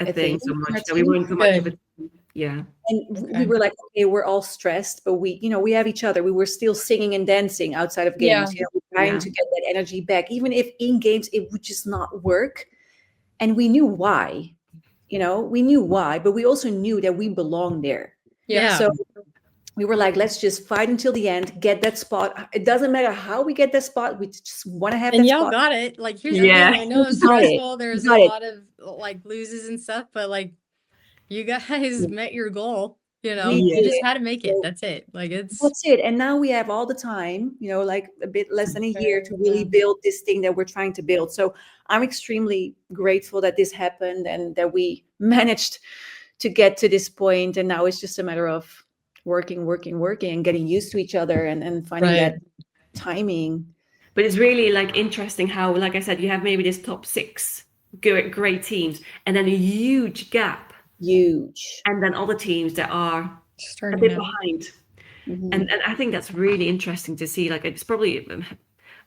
A a thing thing so in our much that we team. weren't so much of Good. a yeah. And Okay. we were like, okay, we're all stressed, but we have each other. We were still singing and dancing outside of Yeah. games. We're trying Yeah. to get that energy back, even if in games it would just not work. And we knew why. We knew why, but we also knew that we belonged there. Yeah. So we were like, let's just fight until the end, get that spot. It doesn't matter how we get that spot. We just want to have And that y'all spot. got it. Like here's Yeah. the thing. I know it's We got it. stressful. There's We a got it. lot of like loses and stuff, but like you guys met your goal. We You did just it. had to make it. So That's it. Like it's that's it. And now we have all the time, like a bit less than a year to really build this thing that we're trying to build. So I'm extremely grateful that this happened and that we managed to get to this point. And now it's just a matter of working, and getting used to each other and finding right. that timing. But it's really like interesting how, like I said, you have maybe this top 6 great teams, and then a huge gap, Huge. and then other teams that are a Starting bit out. behind. Mhm. And I think that's really interesting to see. Like it's probably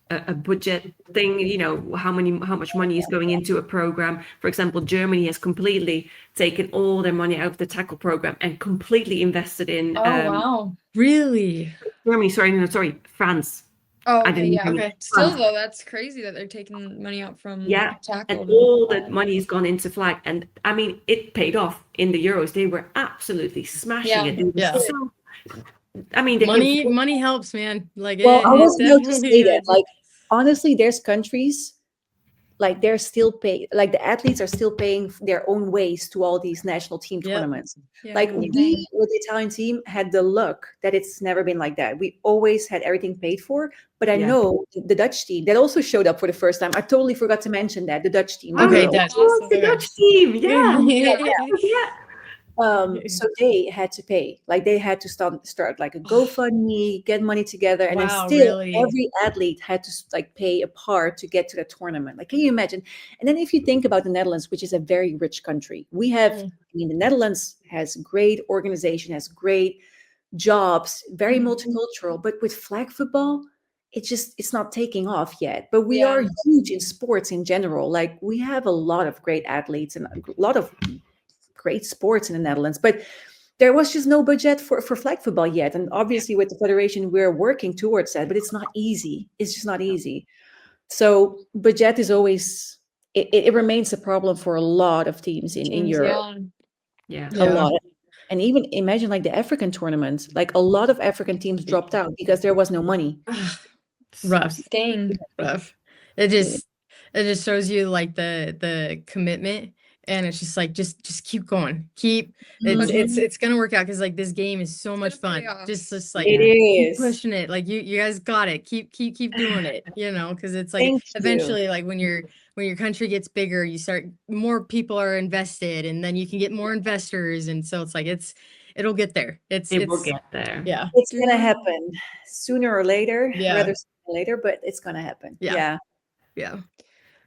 a budget thing. How much money is going into a program. For example, Germany has completely taken all their money out of the tackle program and completely invested in Oh wow. Really? Germany. Sorry, France. Oh, I okay, didn't yeah. mean Okay. Still France. though, that's crazy that they're taking money out from Yeah, tackle. and all the money has gone into flag, and I mean it paid off in the Euros. They were absolutely smashing Yeah. it. They were Yeah. so. I mean, they came Money helps, man. Like Well, I it was about to definitely say that. does. Like, honestly, there's countries like they're still pay like the athletes are still paying their own ways to all these national team Yep. tournaments. Yeah, Like dang. we with the Italian team had the luck that it's never been like that. We always had everything paid for. But I Yeah. know the Dutch team that also showed up for the first time. I totally forgot to mention that the Dutch team. Okay, the Dutch. Oh, it's the Okay. Dutch team. Yeah. Yeah. So they had to pay, like they had to start like a GoFundMe, get money together, and then Wow, still really? every athlete had to like pay a part to get to the tournament. Like, can you imagine? And then if you think about the Netherlands, which is a very rich country, we have, Mm. I mean, the Netherlands has great organization, has great jobs, very multicultural, but with flag football, it's not taking off yet. But we are huge in sports in general. Like we have a lot of great athletes and a lot of great sports in the Netherlands, but there was just no budget for flag football yet. And obviously with the federation, we're working towards that, but it's not easy. It's just not easy. So budget is always, it remains a problem for a lot of teams in Europe. Yeah. A lot. And even imagine like the African tournaments, like a lot of African teams dropped out because there was no money. Rough. Dang. Rough. It just shows you like the commitment, and it's just like just keep going. It's gonna work out because like this game is so much fun. pay off. Just like It keep is. pushing it. Like you guys got it. Keep doing it. Because it's like Thank you. eventually like when your country gets bigger, you start more people are invested, and then you can get more investors, and so it's like it'll get there. It will get there. Yeah. It's gonna happen sooner or later, Yeah. rather sooner or later, but it's gonna happen. Yeah.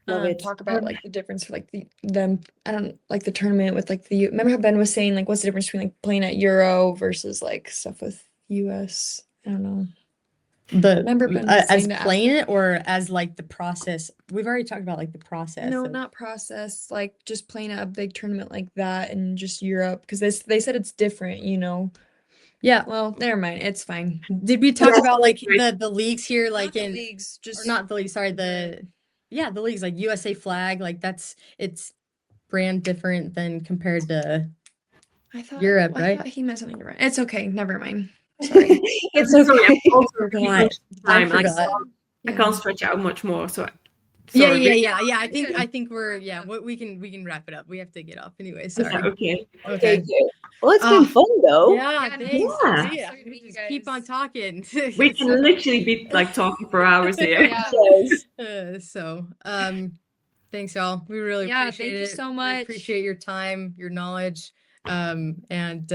Love it. Talk about like the difference for like them. I don't like the tournament with like the. Remember how Ben was saying like what's the difference between like playing at Euro versus like stuff with US? I don't know. Remember Ben was as saying to ask playing it or as like the process? We've already talked about like the process. No, of- not process. Like just playing at a big tournament like that in just Europe because they said it's different, you know. Yeah. Well, never mind. It's fine. Did we talk Yeah. about like Right. the leagues here, Not like the in leagues, or just not the league? Sorry, the the leagues like USA flag, like it's brand different than compared to Europe, I right? thought he meant something different. It's okay. Never mind. Sorry. It's Sorry, okay. I'm also forgot. time. Like, forgot. I can't stretch out much more. So Yeah, sorry, yeah. I think Good. we're we can wrap it up. We have to get off anyway. Is that Sorry. okay? Okay, Okay. good. Well, it's been fun though. Yeah, Yeah, thanks. Yeah. so Yeah, excited to we meet you just keep on guys. talking. We can literally be like talking for hours here. Yeah. Yes. Thanks y'all. We really Yeah, appreciate thank you it. so We much. appreciate your time, your knowledge. And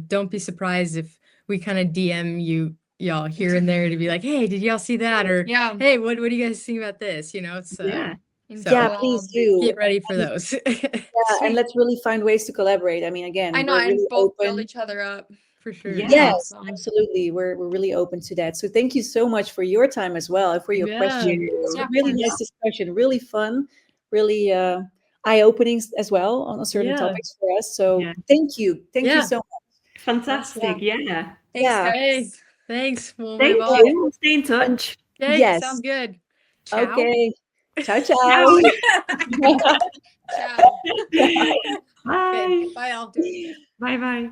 don't be surprised if we kind of DM y'all here and there to be like, hey, did y'all see that? Or Yeah. hey, what do you guys think about this? You know, it's Yeah. So- Yeah, please do. get ready for those. Yeah, and let's really find ways to collaborate. I mean, again, I know, we're and really both build open. each other up. For sure. Yeah. Yes, Awesome. absolutely. We're really open to that. So thank you so much for your time as well and for your Yeah. questions. It was Yeah, a of really course. nice discussion, really fun, really eye-opening as well on certain Yeah. topics for us. So Yeah. thank you. Thank Yeah. you so much. Fantastic. Yeah. Thanks, Yeah. Hey, guys. thanks. We'll Thank move on. you. We'll stay in touch. Okay, Yes. sounds good. Ciao. Okay. Ciao, ciao. Ciao. Ciao. Bye. Okay, bye all. Bye bye.